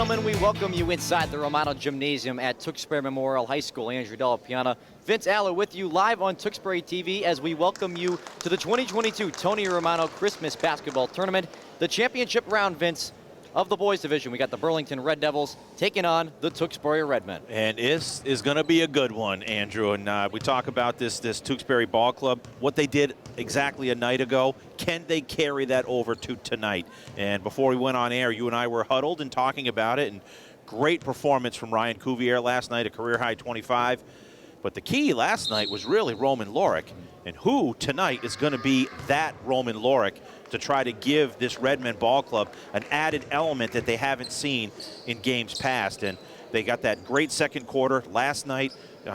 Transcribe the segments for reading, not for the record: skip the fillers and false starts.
gentlemen, we welcome you inside the Romano Gymnasium at Tewksbury Memorial High School. Andrew Della Piana, Vince Alla with you live on Tewksbury TV as we welcome you to the 2022 Tony Romano Christmas Basketball Tournament. The championship round, Vince, of the boys division. We got the Burlington Red Devils taking on the Tewksbury Redmen. And this is going to be a good one, Andrew. And we talk about this Tewksbury Ball Club, what they did exactly a night ago. Can they carry that over to tonight? And before we went on air, you and I were huddled and talking about it. And great performance from Ryan Cuvier last night, a career-high 25. But the key last night was really Roman Lorick. And who tonight is going to be that Roman Lorick to try to give this Redmen Ball Club an added element that they haven't seen in games past. And they got that great second quarter last night.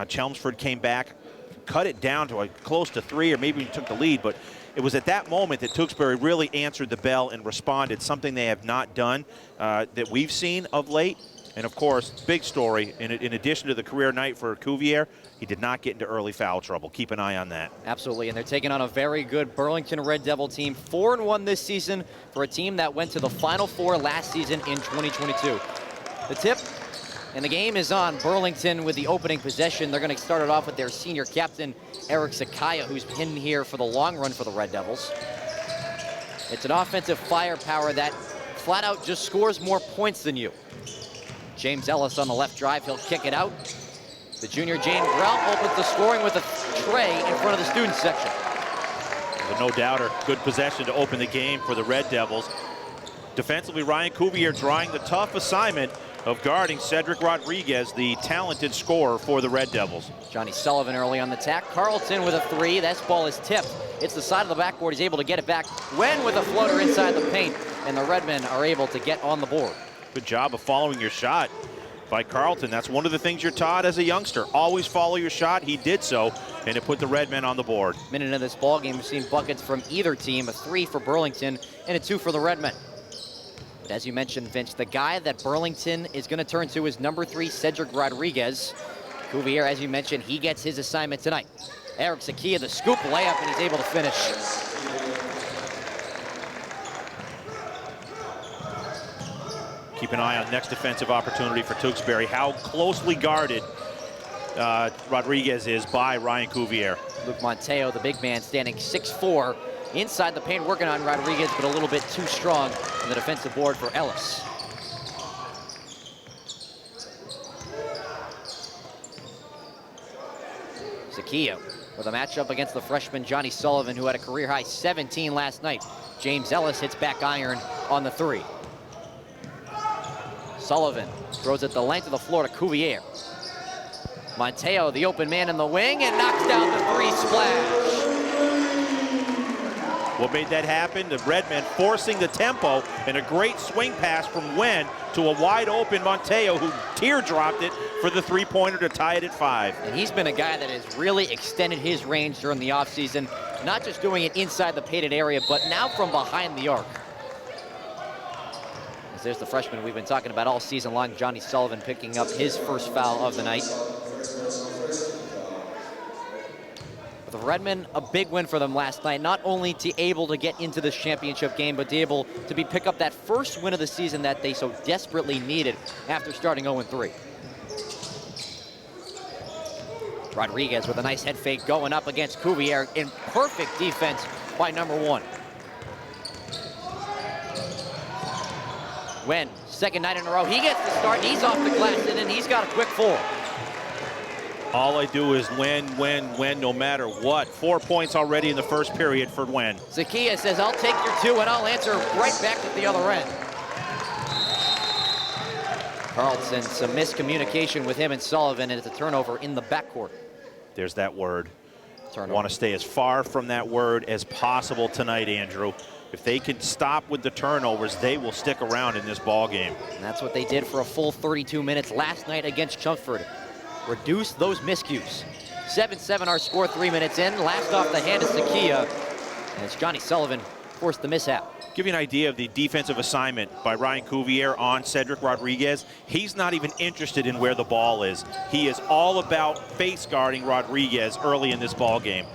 Chelmsford came back, cut it down to close to 3, or maybe took the lead. But it was at that moment that Tewksbury really answered the bell and responded, something they have not done that we've seen of late. And, of course, big story, in addition to the career night for Cuvier, he did not get into early foul trouble. Keep an eye on that. Absolutely, and they're taking on a very good Burlington Red Devil team, 4-1 this season for a team that went to the Final Four last season in 2022. The tip and the game is on Burlington with the opening possession. They're going to start it off with their senior captain, Eric Sakaya, who's pinned here for the long run for the Red Devils. It's an offensive firepower that flat out just scores more points than you. James Ellis on the left drive, he'll kick it out. The junior Jane Brown opens the scoring with a tray in front of the student section. No doubter, good possession to open the game for the Red Devils. Defensively, Ryan Cuvier drawing the tough assignment of guarding Cedric Rodriguez, the talented scorer for the Red Devils. Johnny Sullivan early on the attack. Carlton with a 3. That ball is tipped. It's the side of the backboard. He's able to get it back. Wen with a floater inside the paint, and the Redmen are able to get on the board. Good job of following your shot by Carlton. That's one of the things you're taught as a youngster. Always follow your shot. He did so, and it put the Redmen on the board. Minute into this ball game, we've seen buckets from either team, a 3 for Burlington and a 2 for the Redmen. But as you mentioned, Vince, the guy that Burlington is going to turn to is number 3, Cedric Rodriguez. Cuvier, as you mentioned, he gets his assignment tonight. Eric Sakia, the scoop layup, and he's able to finish. Keep an eye on next defensive opportunity for Tewksbury. How closely guarded Rodriguez is by Ryan Cuvier. Luke Monteo, the big man, standing 6'4", inside the paint, working on Rodriguez, but a little bit too strong on the defensive board for Ellis. Sakia with a matchup against the freshman Johnny Sullivan, who had a career-high 17 last night. James Ellis hits back iron on the 3. Sullivan throws it the length of the floor to Cuvier. Monteo, the open man in the wing, and knocks down the 3 splash. What made that happen? The Redmen forcing the tempo, and a great swing pass from Wen to a wide open Monteo, who teardropped it for the 3-pointer to tie it at 5. And he's been a guy that has really extended his range during the offseason, not just doing it inside the painted area, but now from behind the arc. There's the freshman we've been talking about all season long, Johnny Sullivan, picking up his first foul of the night. The Redmen, a big win for them last night, not only to able to get into this championship game, but to able to pick up that first win of the season that they so desperately needed after starting 0-3. Rodriguez with a nice head fake going up against Cuvier in perfect defense by number 1. Wen, second night in a row, he gets the start, and he's off the glass, and he's got a quick 4. All I do is win, no matter what. 4 points already in the first period for Wen. Sakia says, I'll take your 2, and I'll answer right back at the other end. Carlson, some miscommunication with him and Sullivan, and it's a turnover in the backcourt. There's that word. Turnover. Want to stay as far from that word as possible tonight, Andrew. If they can stop with the turnovers, they will stick around in this ball game. And that's what they did for a full 32 minutes last night against Chelmsford. Reduce those miscues. 7-7 our score 3 minutes in. Last off the hand is Sakia. And it's Johnny Sullivan forced the mishap. Give you an idea of the defensive assignment by Ryan Cuvier on Cedric Rodriguez. He's not even interested in where the ball is. He is all about face guarding Rodriguez early in this ball game.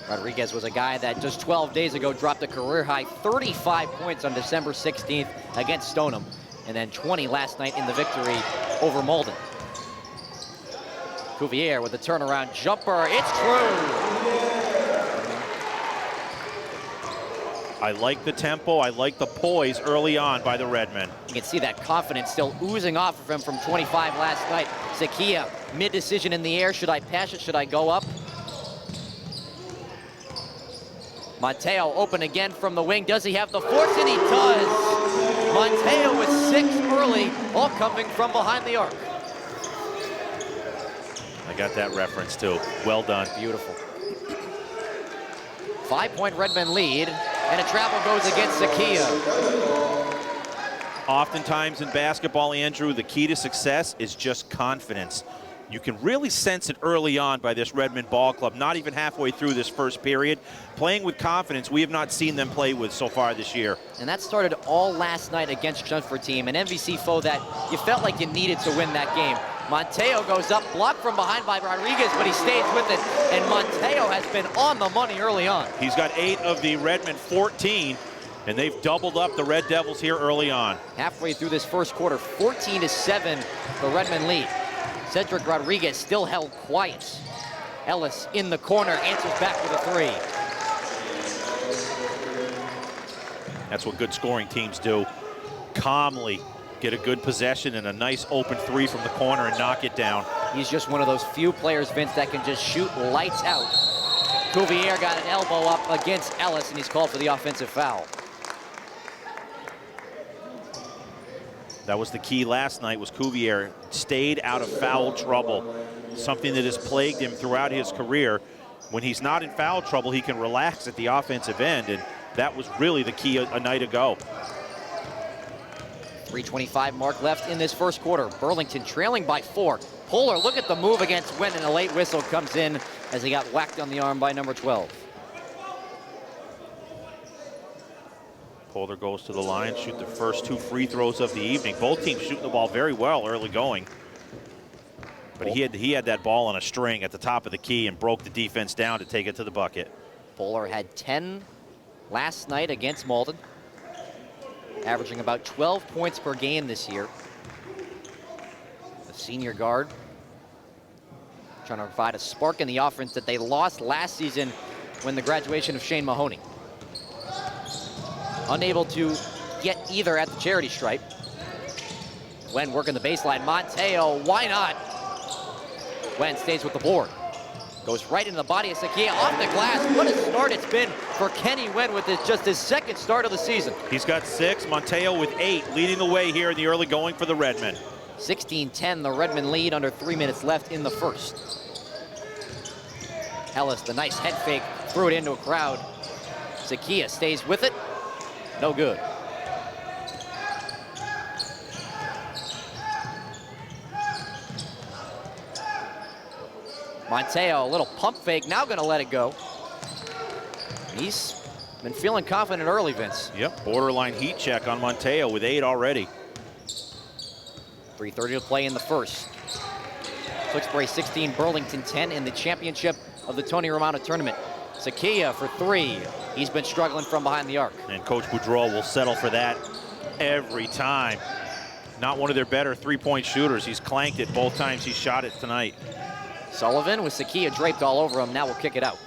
Rodriguez was a guy that just 12 days ago dropped a career-high 35 points on December 16th against Stoneham. and then 20 last night in the victory over Malden. Cuvier with the turnaround jumper. It's true. I like the tempo. I like the poise early on by the Redmen. You can see that confidence still oozing off of him from 25 last night. Zakia, mid-decision in the air. Should I pass it? Should I go up? Mateo open again from the wing. Does he have the force? And he does. Mateo with 6 early, all coming from behind the arc. I got that reference too. Well done. Beautiful. 5-point Redmen lead, and a travel goes against Zakia. Oftentimes in basketball, Andrew, the key to success is just confidence. You can really sense it early on by this Redmond ball club, not even halfway through this first period. Playing with confidence we have not seen them play with so far this year. And that started all last night against Chelmsford team, an MVC foe that you felt like you needed to win that game. Mateo goes up, blocked from behind by Rodriguez, but he stays with it, and Mateo has been on the money early on. He's got 8 of the Redmond 14, and they've doubled up the Red Devils here early on. Halfway through this first quarter, 14-7, the Redmond lead. Cedric Rodriguez still held quiet. Ellis in the corner, answers back with a 3. That's what good scoring teams do. Calmly get a good possession and a nice open 3 from the corner and knock it down. He's just one of those few players, Vince, that can just shoot lights out. Cuvier got an elbow up against Ellis, and he's called for the offensive foul. That was the key last night, was Cuvier stayed out of foul trouble, something that has plagued him throughout his career. When he's not in foul trouble, he can relax at the offensive end, and that was really the key a night ago. 3:25 mark left in this first quarter. Burlington trailing by 4. Polar, look at the move against Wynn, and a late whistle comes in as he got whacked on the arm by number 12. Polar goes to the line, shoot the first 2 free throws of the evening. Both teams shooting the ball very well early going. But he had that ball on a string at the top of the key and broke the defense down to take it to the bucket. Polar had 10 last night against Malden, averaging about 12 points per game this year. The senior guard trying to provide a spark in the offense that they lost last season when the graduation of Shane Mahoney. Unable to get either at the charity stripe. Gwen working the baseline. Mateo, why not? Gwen stays with the board. Goes right into the body of Zakia, off the glass. What a start it's been for Kenny Wen with just his second start of the season. He's got 6, Mateo with 8, leading the way here in the early going for the Redmen. 16-10, the Redmen lead, under 3 minutes left in the first. Ellis, the nice head fake, threw it into a crowd. Zakia stays with it. No good. Mateo, a little pump fake, now gonna let it go. He's been feeling confident early, Vince. Yep, borderline heat check on Mateo with 8 already. 3:30 to play in the first. Tewksbury 16, Burlington 10 in the championship of the Tony Romano tournament. Zakia for 3. He's been struggling from behind the arc. And Coach Boudreau will settle for that every time. Not one of their better 3-point shooters. He's clanked it both times he's shot it tonight. Sullivan with Zakia draped all over him. Now we'll kick it out.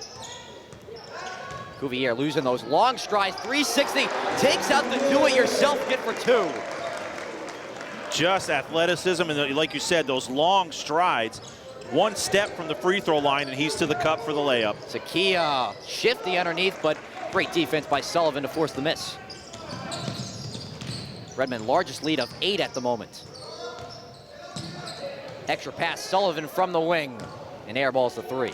Cuvier losing those long strides. 360, takes out the do-it-yourself hit for 2. Just athleticism, and like you said, those long strides. 1 step from the free throw line, and he's to the cup for the layup. Zakia shifty underneath, but great defense by Sullivan to force the miss. Redmond largest lead of 8 at the moment. Extra pass, Sullivan from the wing, and airballs the 3.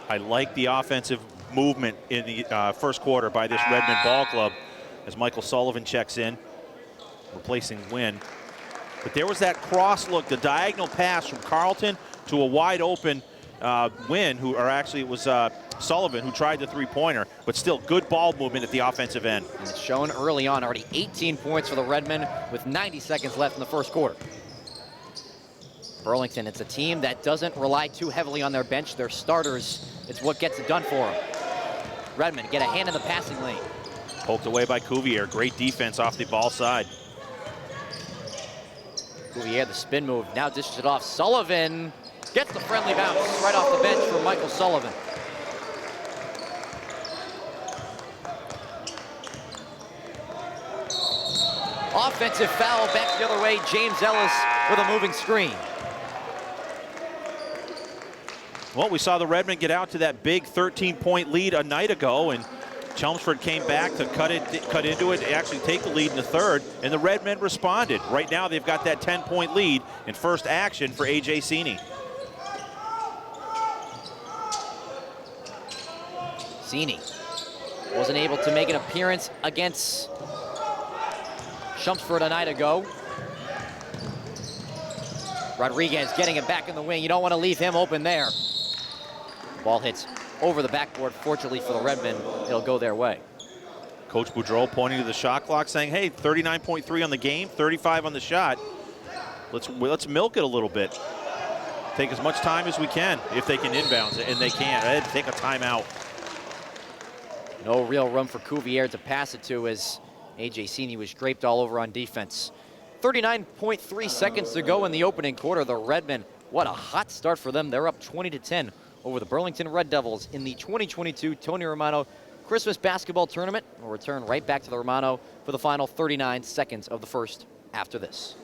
I like the offensive movement in the first quarter by this Redmond ball club as Michael Sullivan checks in, replacing Wynn. But there was that cross look, the diagonal pass from Carlton to a wide open Wynn, it was Sullivan who tried the 3-pointer, but still good ball movement at the offensive end. And it's shown early on, already 18 points for the Redmen with 90 seconds left in the first quarter. Burlington, it's a team that doesn't rely too heavily on their bench. Their starters, it's what gets it done for them. Redmen get a hand in the passing lane. Poked away by Cuvier. Great defense off the ball side. Cuvier, the spin move, now dishes it off. Sullivan gets the friendly bounce right off the bench for Michael Sullivan. Offensive foul back the other way. James Ellis with a moving screen. Well, we saw the Redmen get out to that big 13-point lead a night ago, and Chelmsford came back to cut into it, actually take the lead in the third, and the Redmen responded. Right now, they've got that 10-point lead in first action for A.J. Sini. Sini wasn't able to make an appearance against Chelmsford a night ago. Rodriguez getting it back in the wing. You don't want to leave him open there. Ball hits over the backboard. Fortunately for the Redmen, it'll go their way. Coach Boudreau pointing to the shot clock saying, hey, 39.3 on the game, 35 on the shot. Let's milk it a little bit. Take as much time as we can if they can inbounds it, and they can't. I had to take a timeout. No real room for Cuvier to pass it to as A.J. Sini was draped all over on defense. 39.3 seconds to go in the opening quarter. The Redmen, what a hot start for them. They're up 20-10 over the Burlington Red Devils in the 2022 Tony Romano Christmas Basketball Tournament. We'll return right back to the Romano for the final 39 seconds of the first after this.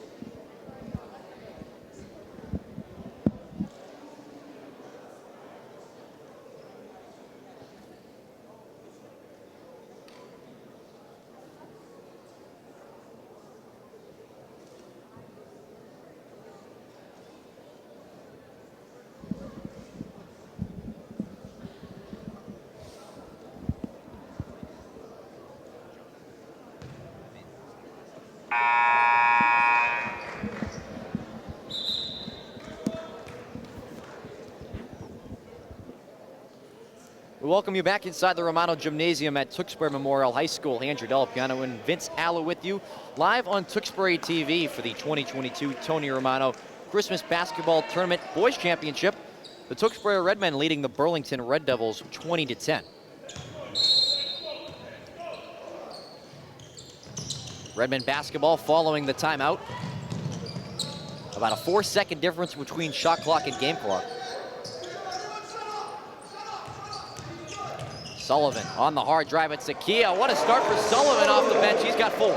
We welcome you back inside the Romano Gymnasium at Tewksbury Memorial High School. Andrew Delapiano and Vince Alla with you live on Tewksbury TV for the 2022 Tony Romano Christmas Basketball Tournament Boys Championship. The Tewksbury Redmen leading the Burlington Red Devils 20-10. Redmen basketball following the timeout. About a 4-second difference between shot clock and game clock. Sullivan on the hard drive at Sakia. What a start for Sullivan off the bench. He's got 4.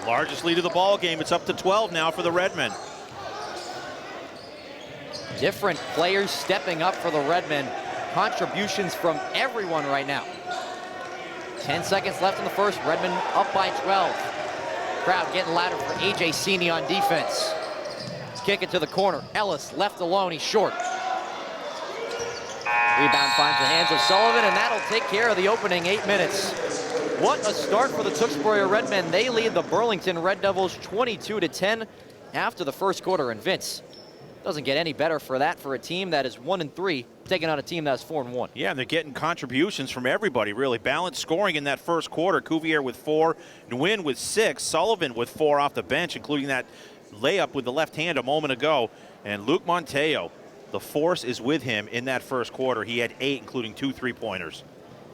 Largest lead of the ball game. It's up to 12 now for the Redmen. Different players stepping up for the Redmen. Contributions from everyone right now. 10 seconds left in the first. Redmen up by 12. Crowd getting louder for A.J. Sini on defense. Kick it to the corner. Ellis left alone. He's short. Rebound finds the hands of Sullivan, and that'll take care of the opening 8 minutes. What a start for the Tewksbury Redmen. They lead the Burlington Red Devils 22-10 after the first quarter. And Vince, doesn't get any better for that for a team that is 1-3, taking on a team that's 4-1. Yeah, and they're getting contributions from everybody, really. Balanced scoring in that first quarter. Cuvier with 4, Nguyen with 6, Sullivan with 4 off the bench, including that layup with the left hand a moment ago. And Luke Monteo, the force is with him in that first quarter. He had 8, including 2 3-pointers.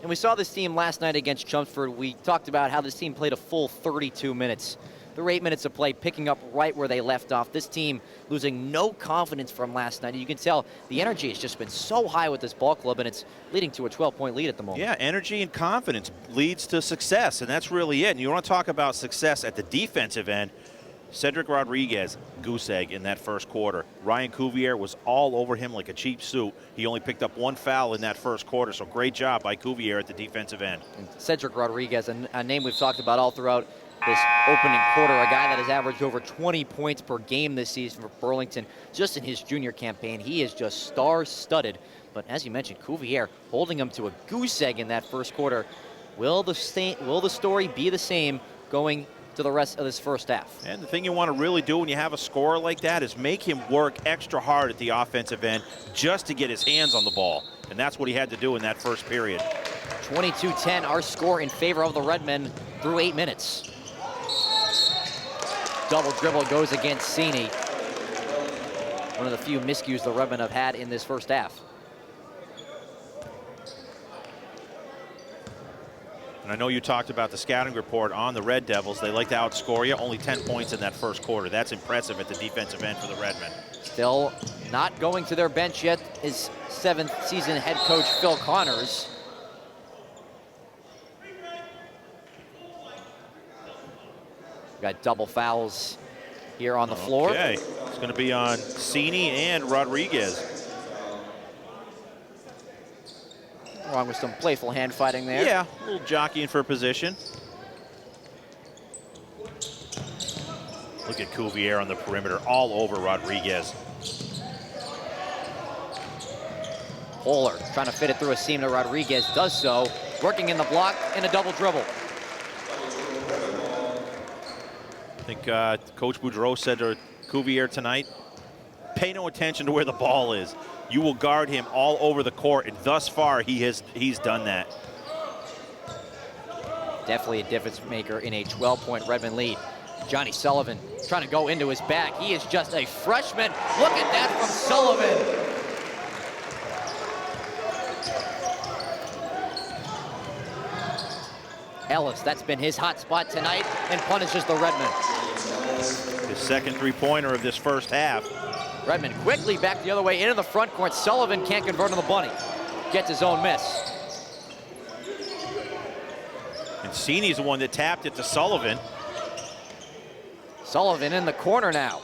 And we saw this team last night against Chelmsford. We talked about how this team played a full 32 minutes. There were 8 minutes of play, picking up right where they left off. This team losing no confidence from last night. You can tell the energy has just been so high with this ball club, and it's leading to a 12-point lead at the moment. Yeah, energy and confidence leads to success, and that's really it. And you want to talk about success at the defensive end. Cedric Rodriguez, goose egg in that first quarter. Ryan Cuvier was all over him like a cheap suit. He only picked up 1 foul in that first quarter, so great job by Cuvier at the defensive end. And Cedric Rodriguez, a name we've talked about all throughout this opening quarter, a guy that has averaged over 20 points per game this season for Burlington just in his junior campaign. He is just star-studded. But as you mentioned, Cuvier holding him to a goose egg in that first quarter. Will the story be the same going to the rest of this first half? And the thing you want to really do when you have a scorer like that is make him work extra hard at the offensive end just to get his hands on the ball. And that's what he had to do in that first period. 22-10, our score in favor of the Redmen through 8 minutes. Double dribble goes against Sini. One of the few miscues the Redmen have had in this first half. And I know you talked about the scouting report on the Red Devils. They like to outscore you. Only 10 points in that first quarter. That's impressive at the defensive end for the Redmen. Still not going to their bench yet is 7th season head coach Phil Connors. Got double fouls here on the floor. Okay, it's going to be on Cini and Rodriguez. Along with some playful hand fighting there. Yeah, a little jockeying for position. Look at Cuvier on the perimeter, all over Rodriguez. Polar trying to fit it through a seam to Rodriguez, does so, working in the block in a double dribble. I think Coach Boudreau said to Cuvier tonight, pay no attention to where the ball is. You will guard him all over the court, and thus far he's done that. Definitely a difference maker in a 12-point Redmond lead. Johnny Sullivan trying to go into his bag. He is just a freshman. Look at that from Sullivan. Ellis, that's been his hot spot tonight, and punishes the Redmen. His second three-pointer of this first half. Redmond quickly back the other way into the front court. Sullivan can't convert on the bunny. Gets his own miss. And Cini's the one that tapped it to Sullivan. Sullivan in the corner now.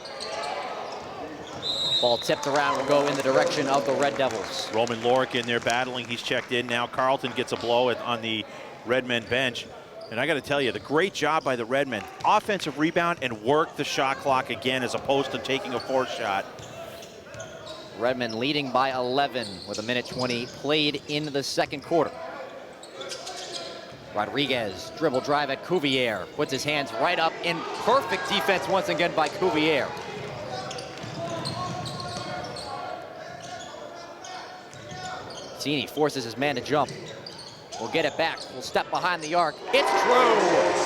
Ball tipped around, will go in the direction of the Red Devils. Roman Lorick in there battling. He's checked in now. Carlton gets a blow on the Redmen bench. And I got to tell you, the great job by the Redmen. Offensive rebound and work the shot clock again as opposed to taking a forced shot. Redmond leading by 11 with 1:20 played in the second quarter. Rodriguez, dribble drive at Cuvier. Puts his hands right up in perfect defense once again by Cuvier. Cini forces his man to jump. We'll get it back. We'll step behind the arc. It's true!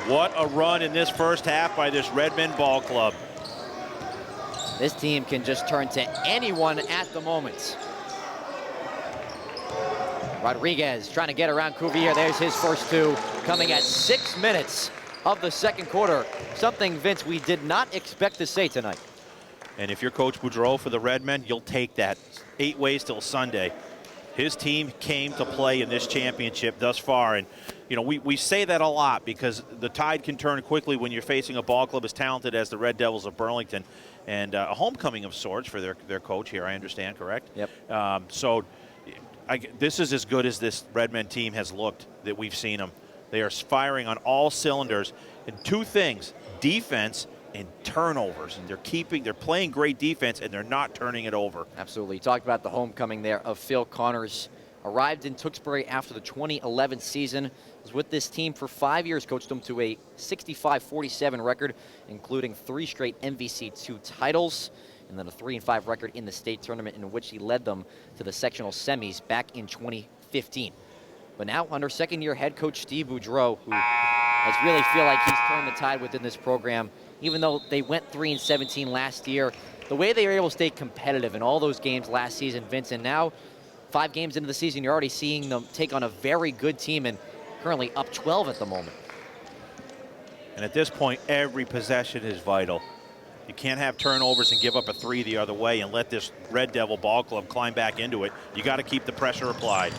What a run in this first half by this Redmond ball club. This team can just turn to anyone at the moment. Rodriguez trying to get around Cuvier. There's his first two, coming at 6 minutes of the second quarter. Something, Vince, we did not expect to say tonight. And if you're Coach Boudreau for the Redmen, you'll take that. 8 ways till Sunday. His team came to play in this championship thus far. And, you know, we say that a lot because the tide can turn quickly when you're facing a ball club as talented as the Red Devils of Burlington. And a homecoming of sorts for their coach here, I understand, correct? Yep. This is as good as this Redmen team has looked that we've seen them. They are firing on all cylinders. And 2 things, defense and turnovers. And they're playing great defense and they're not turning it over. Absolutely. You talked about the homecoming there of Phil Connors. Arrived in Tewksbury after the 2011 season. Was with this team for 5 years, coached them to a 65-47 record, including 3 straight MVC2 titles, and then a 3-5 record in the state tournament in which he led them to the sectional semis back in 2015. But now under second-year head coach Steve Boudreau, who has really feel like he's turned the tide within this program. Even though they went 3-17 last year, the way they were able to stay competitive in all those games last season, Vince, and now 5 games into the season, you're already seeing them take on a very good team and currently up 12 at the moment. And at this point, every possession is vital. You can't have turnovers and give up a 3 the other way and let this Red Devil ball club climb back into it. You got to keep the pressure applied.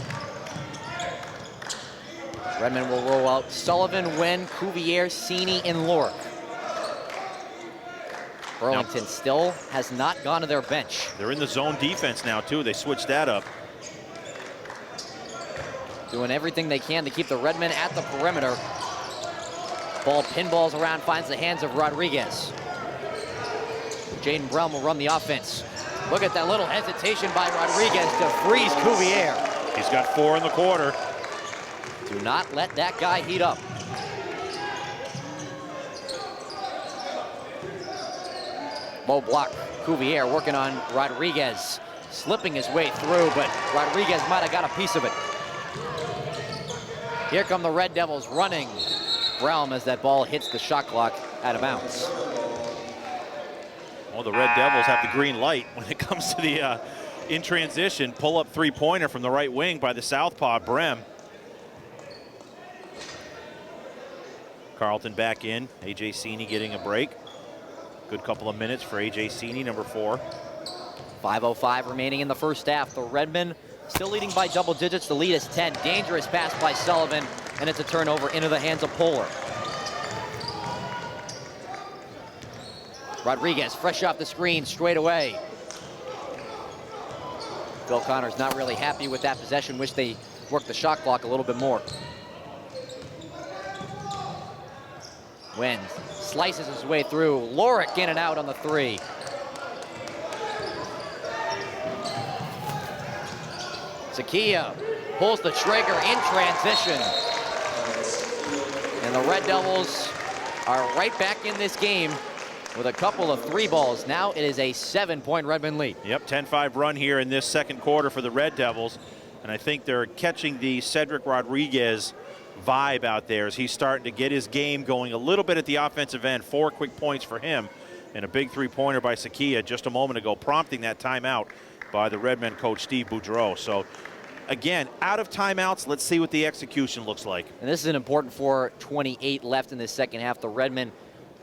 Redmond will roll out Sullivan, Wen, Cuvier, Cini, and Lork. Burlington still has not gone to their bench. They're in the zone defense now, too. They switched that up. Doing everything they can to keep the Redmen at the perimeter. Ball pinballs around, finds the hands of Rodriguez. Jaden Brown will run the offense. Look at that little hesitation by Rodriguez to freeze Cuvier. He's got 4 in the quarter. Do not let that guy heat up. Low block, Cuvier working on Rodriguez. Slipping his way through, but Rodriguez might have got a piece of it. Here come the Red Devils running. Realm as that ball hits the shot clock out of bounds. Well, the Red Devils have the green light when it comes to the in transition, pull-up three-pointer from the right wing by the southpaw, Brem. Carlton back in. A.J. Sini getting a break. Good couple of minutes for A.J. Sini, number 4. 5:05 remaining in the first half. The Redmen still leading by double digits. The lead is 10. Dangerous pass by Sullivan, and it's a turnover into the hands of Poehler. Rodriguez fresh off the screen straight away. Phil Connor's not really happy with that possession. Wish they worked the shot clock a little bit more. Wins, slices his way through. Lorick in and out on the 3. Zakia pulls the trigger in transition. And the Red Devils are right back in this game with a couple of 3 balls. Now it is a 7-point Redmen lead. Yep, 10-5 run here in this second quarter for the Red Devils. And I think they're catching the Cedric Rodriguez vibe out there as he's starting to get his game going a little bit at the offensive end. 4 quick points for him and a big 3-pointer by Zakia just a moment ago, prompting that timeout by the Redmen coach Steve Boudreau. So again, out of timeouts, let's see what the execution looks like. And this is an important 4:28 left in the second half. The Redmen,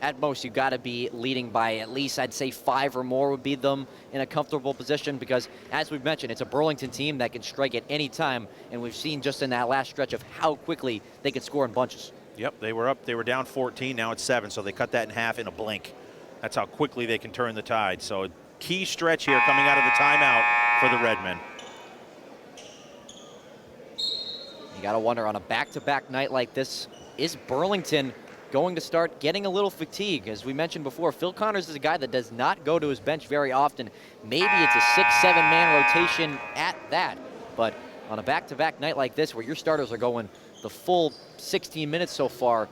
at most, you've got to be leading by at least, I'd say 5 or more would be them in a comfortable position because, as we've mentioned, it's a Burlington team that can strike at any time, and we've seen just in that last stretch of how quickly they can score in bunches. Yep, they were down 14, now it's 7, so they cut that in half in a blink. That's how quickly they can turn the tide. So a key stretch here coming out of the timeout for the Redmen. You got to wonder, on a back-to-back night like this, is Burlington going to start getting a little fatigue? As we mentioned before, Phil Connors is a guy that does not go to his bench very often. Maybe it's a 6-7-man rotation at that. But on a back-to-back night like this, where your starters are going the full 16 minutes so far,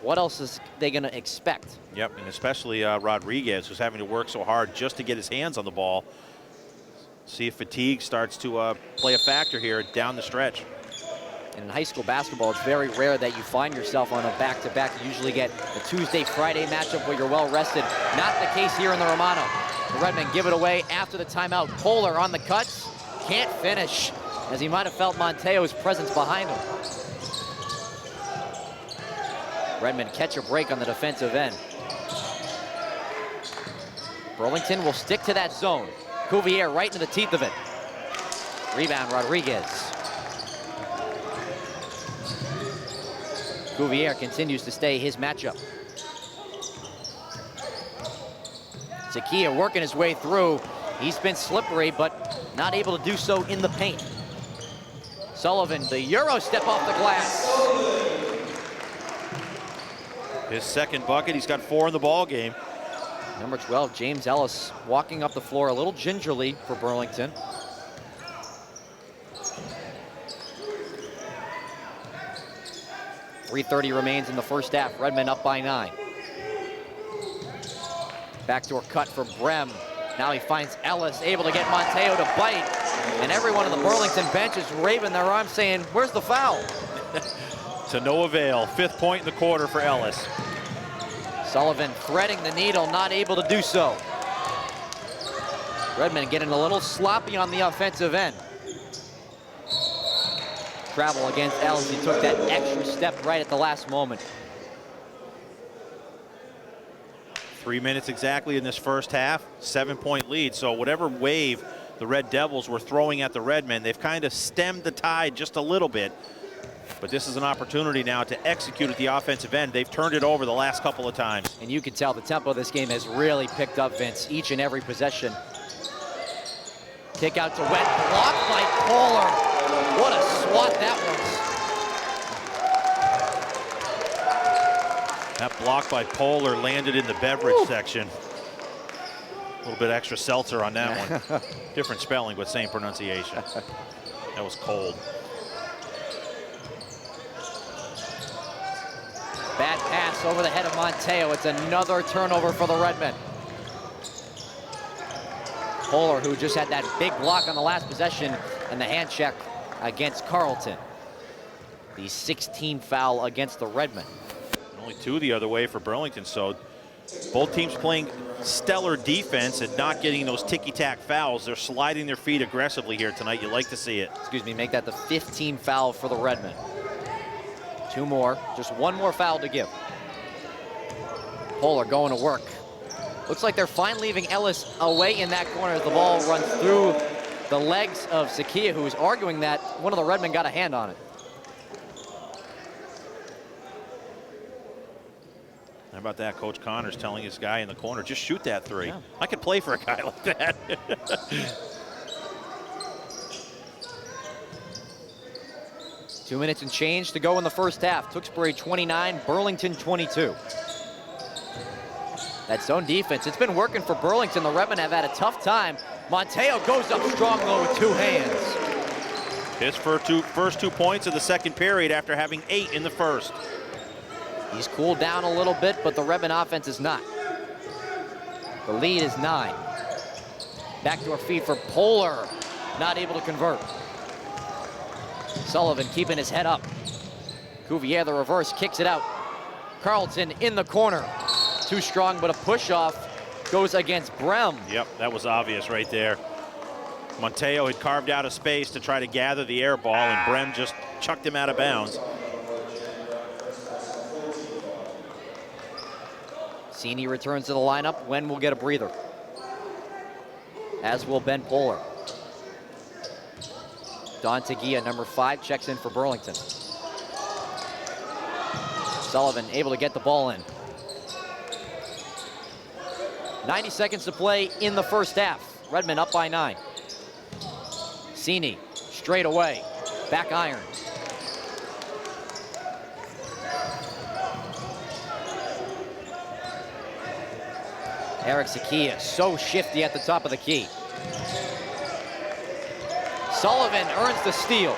what else is they going to expect? Yep, and especially Rodriguez, who's having to work so hard just to get his hands on the ball. See if fatigue starts to play a factor here down the stretch. And in high school basketball, it's very rare that you find yourself on a back-to-back. You usually get a Tuesday-Friday matchup where you're well-rested. Not the case here in the Romano. The Redmen give it away after the timeout. Poehler on the cuts. Can't finish, as he might have felt Monteo's presence behind him. Redmen catch a break on the defensive end. Burlington will stick to that zone. Cuvier right into the teeth of it. Rebound, Rodriguez. Cuvier continues to stay his matchup. Zakia working his way through. He's been slippery, but not able to do so in the paint. Sullivan, the Euro step off the glass. His second bucket, he's got 4 in the ball game. Number 12, James Ellis, walking up the floor a little gingerly for Burlington. .330 remains in the first half. Redmen up by 9. Backdoor cut for Brem. Now he finds Ellis, able to get Monteo to bite. And everyone on the Burlington bench is waving their arms saying, where's the foul? To no avail. 5th point in the quarter for Ellis. Sullivan threading the needle, not able to do so. Redmen getting a little sloppy on the offensive end. Travel against Ellis. He took that extra step right at the last moment. 3 minutes exactly in this first half. 7-point lead. So whatever wave the Red Devils were throwing at the Redmen, they've kind of stemmed the tide just a little bit. But this is an opportunity now to execute at the offensive end. They've turned it over the last couple of times. And you can tell the tempo of this game has really picked up, Vince, each and every possession. Kick out to Wet, blocked by Poehler. What a swat that was. That block by Poehler landed in the beverage section. A little bit extra seltzer on that one. Different spelling, but same pronunciation. That was cold. Bad pass over the head of Monteo. It's another turnover for the Redmen. Poehler, who just had that big block on the last possession, and the hand check against Carlton. The 16th foul against the Redmen. Only 2 the other way for Burlington, so both teams playing stellar defense and not getting those ticky-tack fouls. They're sliding their feet aggressively here tonight. You like to see it. Excuse me, make that the 15th foul for the Redmen. 2 more, just 1 more foul to give. Polar going to work. Looks like they're fine leaving Ellis away in that corner as the ball runs through the legs of Sakia, who is arguing that one of the Redmen got a hand on it. How about that? Coach Connors telling his guy in the corner, just shoot that 3. Yeah. I could play for a guy like that. 2 minutes and change to go in the first half. Tewksbury 29, Burlington 22. That zone defense, it's been working for Burlington. The Redmen have had a tough time. Monteo goes up strong though with 2 hands. His first two points of the second period after having 8 in the first. He's cooled down a little bit, but the Redmen offense is not. The lead is 9. Back to our feet for Polar, not able to convert. Sullivan keeping his head up. Cuvier, the reverse, kicks it out. Carlton in the corner. Too strong, but a push-off goes against Brem. Yep, that was obvious right there. Monteo had carved out a space to try to gather the air ball, and Brem just chucked him out of bounds. Cini returns to the lineup. Wen will get a breather, as will Ben Polar. Don Teguia, number 5, checks in for Burlington. Sullivan able to get the ball in. 90 seconds to play in the first half. Redmen up by 9. Cini straight away, back iron. Eric Sakia, so shifty at the top of the key. Sullivan earns the steal.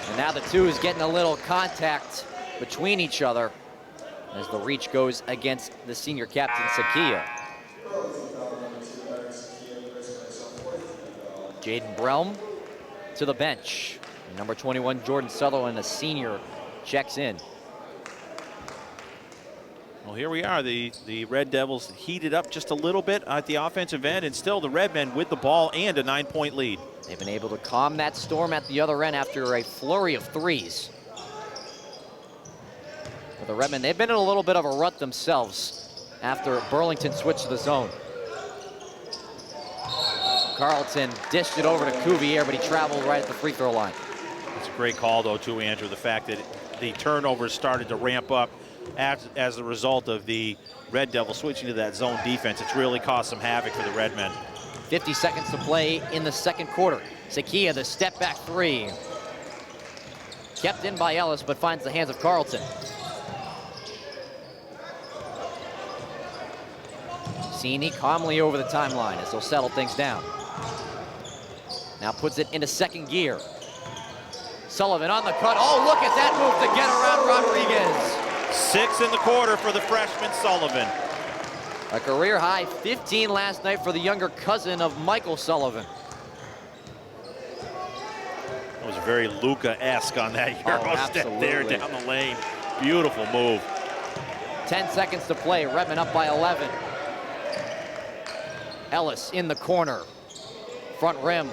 And now the two is getting a little contact between each other as the reach goes against the senior captain, Sakia. Jaden Brelm to the bench. Number 21, Jordan Sutherland, a senior, checks in. Well, here we are. The Red Devils heated up just a little bit at the offensive end, and still the Redmen with the ball and a 9-point lead. They've been able to calm that storm at the other end after a flurry of threes. For the Redmen, they've been in a little bit of a rut themselves after Burlington switched to the zone. Carlton dished it over to Cuvier, but he traveled right at the free throw line. It's a great call, though, too, Andrew. The fact that the turnovers started to ramp up as a result of the Red Devils switching to that zone defense. It's really caused some havoc for the Redmen. 50 seconds to play in the second quarter. Sakia, the step back 3. Kept in by Ellis, but finds the hands of Carlton. Cini calmly over the timeline as they'll settle things down. Now puts it into second gear. Sullivan on the cut. Oh, look at that move to get around Rodriguez. 6 in the quarter for the freshman Sullivan. A career high 15 last night for the younger cousin of Michael Sullivan. That was very Luka-esque on that Euro step there down the lane. Beautiful move. 10 seconds to play. Redmen up by 11. Ellis in the corner. Front rim.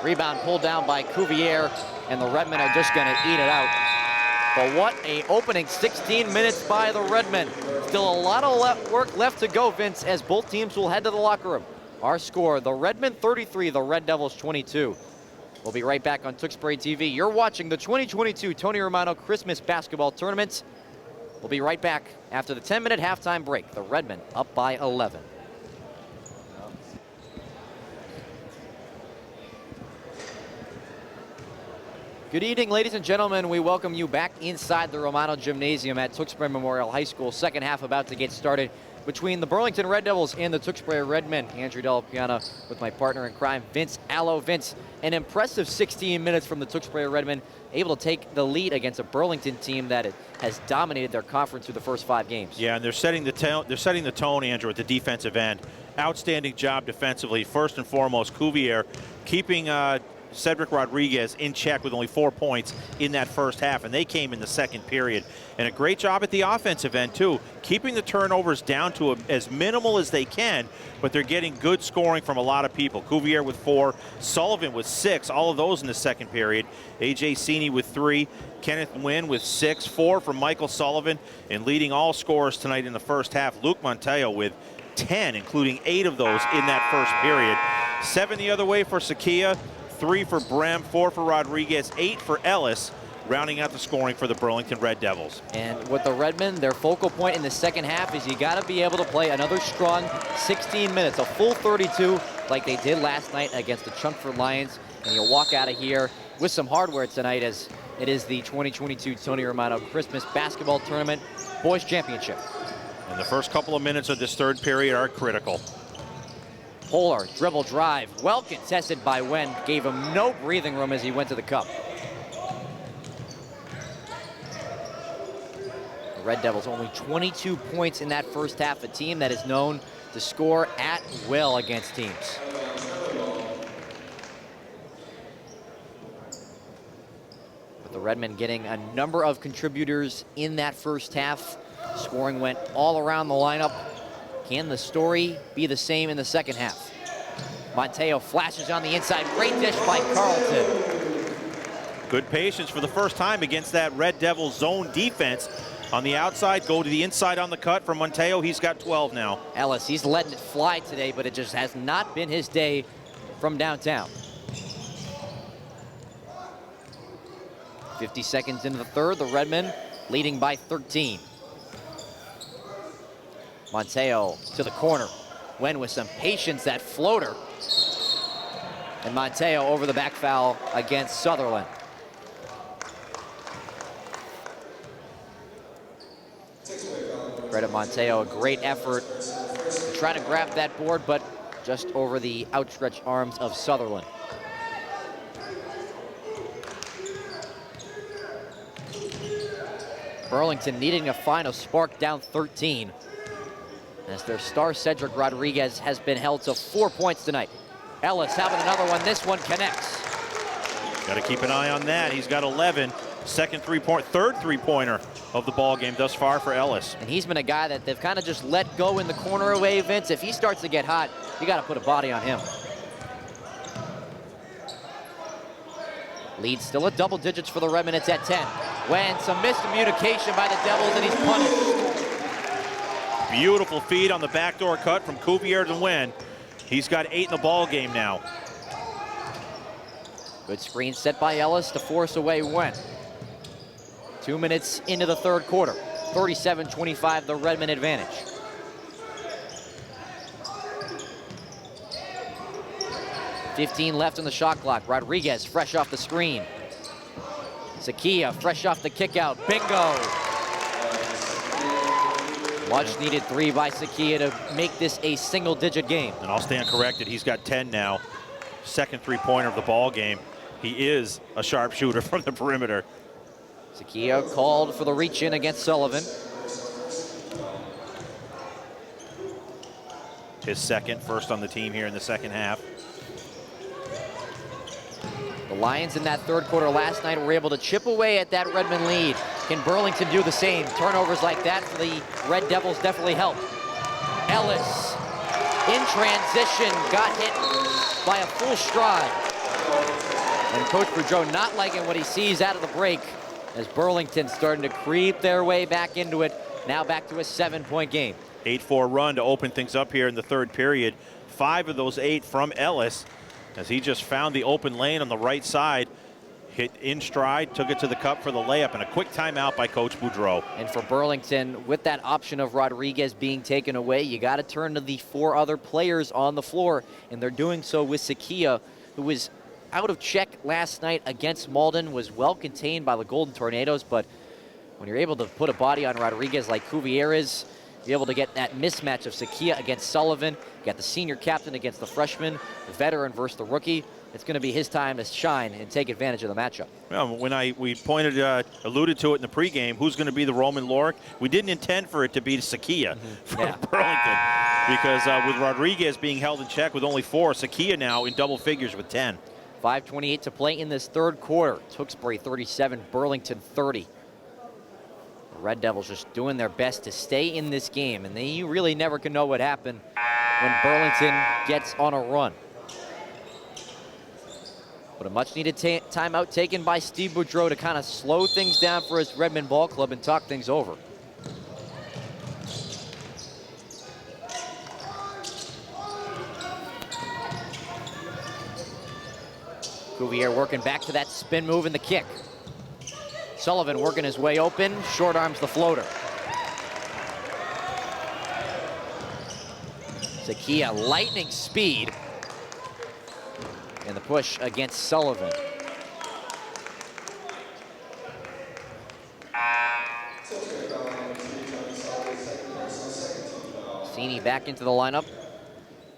Rebound pulled down by Cuvier, and the Redmen are just going to eat it out. But what a opening 16 minutes by the Redmen. Still a lot of work left to go, Vince, as both teams will head to the locker room. Our score, the Redmen 33, the Red Devils 22. We'll be right back on Tewksbury TV. You're watching the 2022 Tony Romano Christmas Basketball Tournament. We'll be right back after the 10-minute halftime break. The Redmen up by 11. Good evening, ladies and gentlemen. We welcome you back inside the Romano Gymnasium at Tewksbury Memorial High School. Second half about to get started between the Burlington Red Devils and the Tewksbury Redmen. Andrew Della Piana with my partner in crime, Vince Allo. Vince, an impressive 16 minutes from the Tewksbury Redmen, able to take the lead against a Burlington team that has dominated their conference through the first 5 games. Yeah, and they're setting the tone. They're setting the tone, Andrew, at the defensive end. Outstanding job defensively. First and foremost, Cuvier keeping Cedric Rodriguez in check with only 4 points in that first half, and they came in the second period. And a great job at the offensive end, too, keeping the turnovers down to as minimal as they can, but they're getting good scoring from a lot of people. Cuvier with 4, Sullivan with 6, all of those in the second period. A.J. Cini with 3, Kenneth Nguyen with 6, 4 from Michael Sullivan, and leading all scorers tonight in the first half, Luke Montejo with 10, including 8 of those in that first period. 7 the other way for Sakia, 3 for Brem, 4 for Rodriguez, 8 for Ellis, rounding out the scoring for the Burlington Red Devils. And with the Redmen, their focal point in the second half is you got to be able to play another strong 16 minutes, a full 32 like they did last night against the Chunkford Lions, and you'll walk out of here with some hardware tonight as it is the 2022 Tony Romano Christmas Basketball Tournament Boys Championship. And the first couple of minutes of this third period are critical. Polar, dribble drive, well contested by Wen, gave him no breathing room as he went to the cup. The Red Devils only 22 points in that first half, a team that is known to score at will against teams. But the Redmen getting a number of contributors in that first half. Scoring went all around the lineup. Can the story be the same in the second half? Montejo flashes on the inside. Great dish by Carlton. Good patience for the first time against that Red Devil zone defense. On the outside, go to the inside on the cut for Montejo. He's got 12 now. Ellis, he's letting it fly today, but it just has not been his day from downtown. 50 seconds into the third, the Redmen leading by 13. Montejo to the corner. Wen with some patience, that floater. And Montejo over the back foul against Sutherland. Credit Montejo, a great effort to try to grab that board, but just over the outstretched arms of Sutherland. Burlington needing a final spark, down 13. As their star Cedric Rodriguez has been held to 4 points tonight. Ellis having another one. This one connects. Got to keep an eye on that. He's got 11. Third three-pointer of the ball game thus far for Ellis. And he's been a guy that they've kind of just let go in the corner away, Vince. If he starts to get hot, you got to put a body on him. Lead still at double digits for the Redmen. It's at 10. When some miscommunication by the Devils, and he's punished. Beautiful feed on the backdoor cut from Cuvier to Wen. He's got 8 in the ball game now. Good screen set by Ellis to force away Wen. 2 minutes into the third quarter. 37-25, the Redmen advantage. $15 left on the shot clock. Rodriguez fresh off the screen. Sakia fresh off the kick out. Bingo! Much needed 3 by Sakia to make this a single-digit game. And I'll stand corrected. He's got 10 now. Second three-pointer of the ball game. He is a sharpshooter from the perimeter. Sakia called for the reach-in against Sullivan. His second, first on the team here in the second half. The Lions in that third quarter last night were able to chip away at that Redmen lead. Can Burlington do the same? Turnovers like that for the Red Devils definitely help. Ellis in transition got hit by a full stride. And Coach Boudreau not liking what he sees out of the break as Burlington starting to creep their way back into it. Now back to a 7-point game. 8-4 run to open things up here in the third period. 5 of those 8 from Ellis as he just found the open lane on the right side. Hit in stride, took it to the cup for the layup, and a quick timeout by Coach Boudreau. And for Burlington, with that option of Rodriguez being taken away, you got to turn to the 4 other players on the floor, and they're doing so with Sakia, who was out of check last night against Malden, was well contained by the Golden Tornadoes, but when you're able to put a body on Rodriguez like Cuvier is, you're able to get that mismatch of Sakia against Sullivan. You got the senior captain against the freshman, the veteran versus the rookie. It's going to be his time to shine and take advantage of the matchup. Well, when we alluded to it in the pregame, who's going to be the Roman Lorick? We didn't intend for it to be Sakia for Burlington, because with Rodriguez being held in check with only 4, Sakia now in double figures with 10. 5:28 to play in this third quarter. Tewksbury 37, Burlington 30. The Red Devils just doing their best to stay in this game, and you really never can know what happened when Burlington gets on a run. But a much-needed timeout taken by Steve Boudreau to kind of slow things down for his Redmond Ball Club and talk things over. Cuvier working back to that spin move and the kick. Sullivan working his way open, short arms the floater. Zakia lightning speed. And the push against Sullivan. Cini back into the lineup.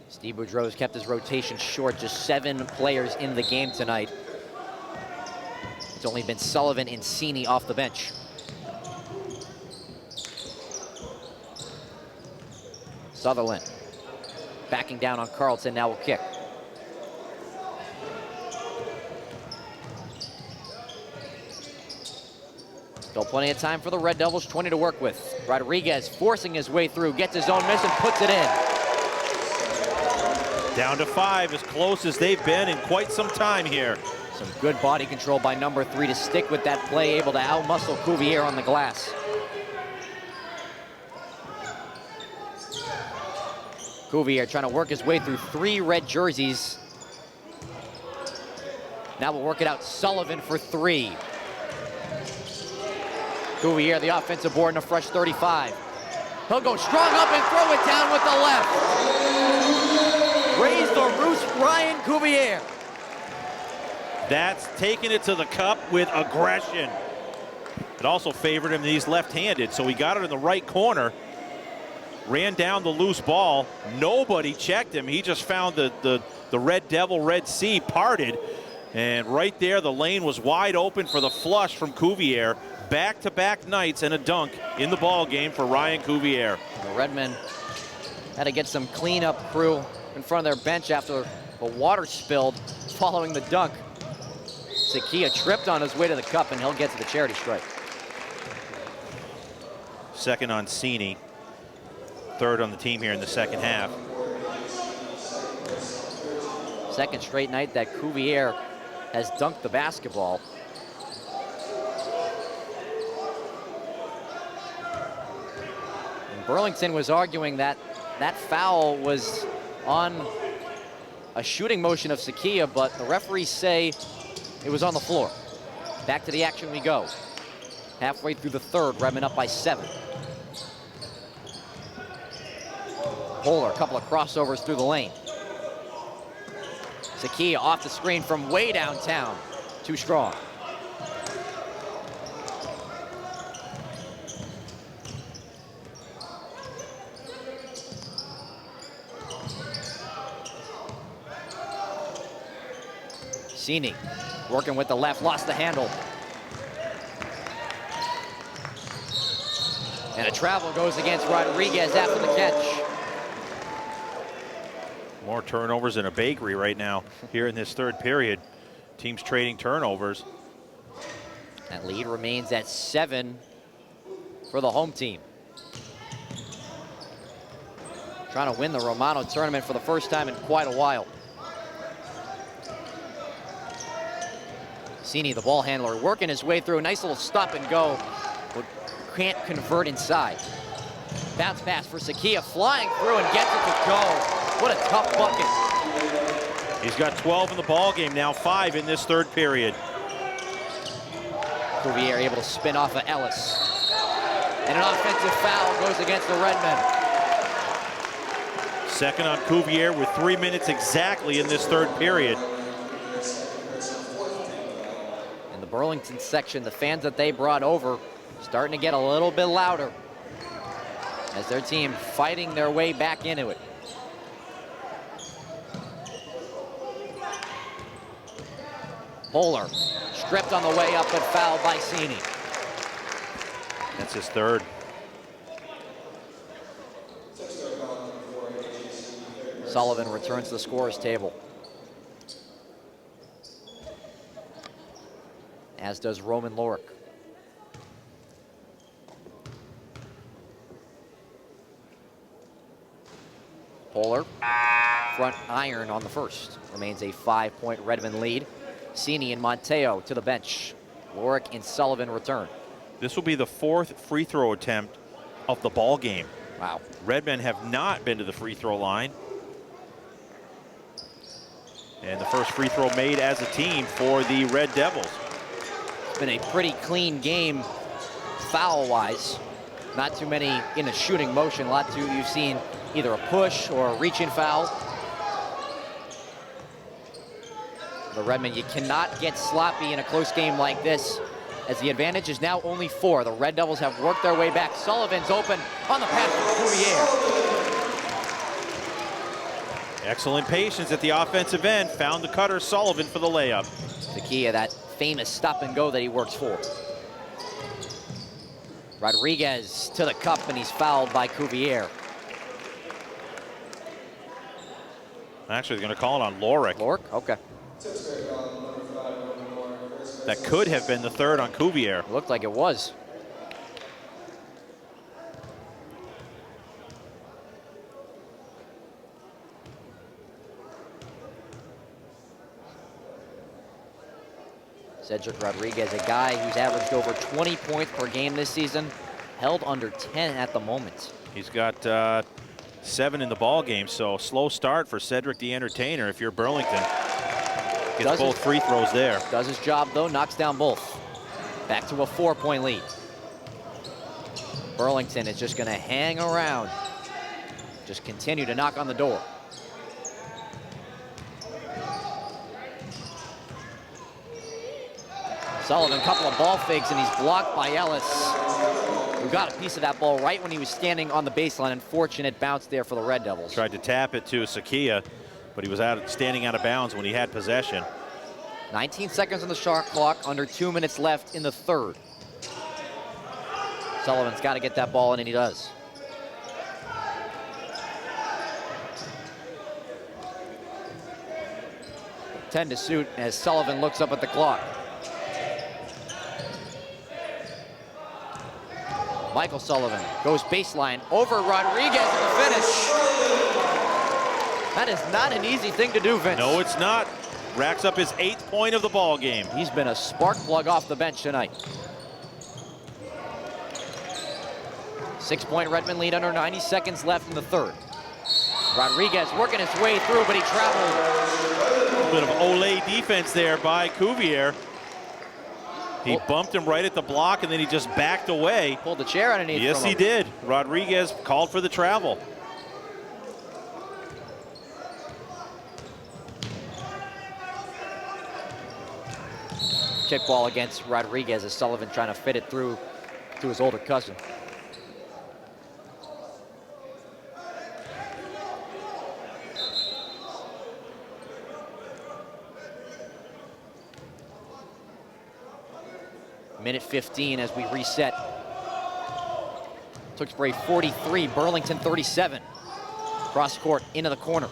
Steve Boudreau has kept his rotation short, just 7 players in the game tonight. It's only been Sullivan and Cini off the bench. Sutherland backing down on Carlton, now will kick. Still plenty of time for the Red Devils, 20 to work with. Rodriguez forcing his way through, gets his own miss and puts it in. Down to 5, as close as they've been in quite some time here. Some good body control by number 3 to stick with that play, able to outmuscle Cuvier on the glass. Cuvier trying to work his way through 3 red jerseys. Now we'll work it out, Sullivan for 3. Cuvier, the offensive board, in a fresh 35. He'll go strong up and throw it down with the left. Raise the roost, Ryan Cuvier. That's taking it to the cup with aggression. It also favored him that he's left-handed, so he got it in the right corner. Ran down the loose ball. Nobody checked him. He just found the Red Devil Red Sea parted. And right there, the lane was wide open for the flush from Cuvier. Back-to-back nights and a dunk in the ball game for Ryan Cuvier. The Redmen had to get some cleanup crew in front of their bench after the water spilled following the dunk. Zakia tripped on his way to the cup, and he'll get to the charity stripe. Second on Cini. Third on the team here in the second half. Second straight night that Cuvier has dunked the basketball. And Burlington was arguing that that foul was on a shooting motion of Zakia, but the referees say it was on the floor. Back to the action we go. Halfway through the third, Redmond up by 7. Polar, a couple of crossovers through the lane. Zakia off the screen from way downtown. Too strong. Cini working with the left, lost the handle. And a travel goes against Rodriguez after the catch. More turnovers in a bakery right now here in this third period. Teams trading turnovers. That lead remains at 7 for the home team. Trying to win the Romano tournament for the first time in quite a while. Cini, the ball handler, working his way through. A nice little stop and go, but can't convert inside. Bounce pass for Zakia, flying through and gets it to go. What a tough bucket. He's got 12 in the ball game now, 5 in this third period. Cuvier able to spin off of Ellis. And an offensive foul goes against the Redmen. Second on Cuvier with 3 minutes exactly in this third period. In the Burlington section, the fans that they brought over starting to get a little bit louder as their team fighting their way back into it. Polar stripped on the way up, but fouled by Cini. That's his third. Sullivan returns to the scorer's table. as does Roman Lorick. Polar, front iron on the first. Remains a 5-point Redmond lead. Cini and Monteo to the bench. Lorick and Sullivan return. This will be the 4th free throw attempt of the ball game. Wow. Redmen have not been to the free throw line. And the first free throw made as a team for the Red Devils. It's been a pretty clean game foul-wise. Not too many in a shooting motion. A lot too, you've seen either a push or a reaching foul. The Redmen, you cannot get sloppy in a close game like this, as the advantage is now only 4. The Red Devils have worked their way back. Sullivan's open on the pass to Cuvier. Excellent patience at the offensive end. Found the cutter, Sullivan, for the layup. The key of that famous stop and go that he works for. Rodriguez to the cup, and he's fouled by Cuvier. Actually, they're going to call it on Lorick. Lorick, okay. That could have been the 3rd on Cuvier. Looked like it was. Cedric Rodriguez, a guy who's averaged over 20 points per game this season, held under 10 at the moment. He's got 7 in the ball game, so slow start for Cedric the Entertainer if you're Burlington. Gets both free throws there. Does his job though, knocks down both. Back to a 4-point lead. Burlington is just gonna hang around. Just continue to knock on the door. Sullivan, couple of ball fakes, and he's blocked by Ellis, who got a piece of that ball right when he was standing on the baseline. Unfortunate bounce there for the Red Devils. Tried to tap it to Sakia, but he was standing out of bounds when he had possession. 19 seconds on the shot clock, under 2 minutes left in the 3rd. Sullivan's got to get that ball in, and he does. Ten to suit as Sullivan looks up at the clock. Michael Sullivan goes baseline over Rodriguez at the finish. That is not an easy thing to do, Vince. No, it's not. Racks up his 8th point of the ball game. He's been a spark plug off the bench tonight. 6-point Redmond lead, under 90 seconds left in the 3rd. Rodriguez working his way through, but he traveled. A little bit of Olay defense there by Cuvier. He bumped him right at the block, and then he just backed away. Pulled the chair underneath. Yes, he did. Rodriguez called for the travel. Kick ball against Rodriguez as Sullivan trying to fit it through to his older cousin. Minute 15 as we reset. Tewksbury 43, Burlington 37. Cross court into the corner.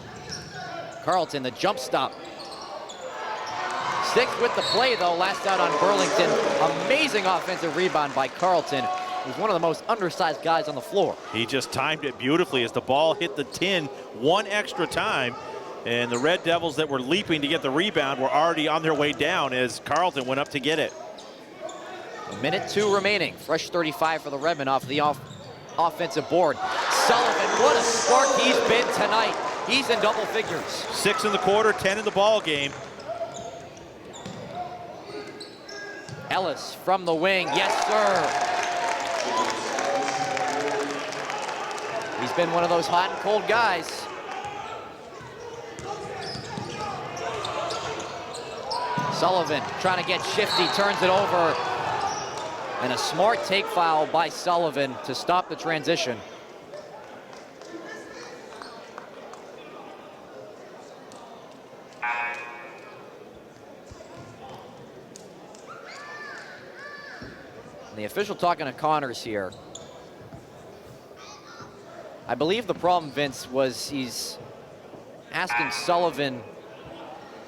Carlton, the jump stop. Sticks with the play though, last out on Burlington. Amazing offensive rebound by Carlton, who's one of the most undersized guys on the floor. He just timed it beautifully as the ball hit the tin one extra time. And the Red Devils that were leaping to get the rebound were already on their way down as Carlton went up to get it. Minute 2 remaining. Fresh 35 for the Redmen off the offensive board. Sullivan, what a spark he's been tonight. He's in double figures. 6 in the quarter, 10 in the ball game. Ellis from the wing, yes sir. He's been one of those hot and cold guys. Sullivan trying to get shifty, turns it over. And a smart take foul by Sullivan to stop the transition. And the official talking to Connors here. I believe the problem, Vince, was he's asking Sullivan,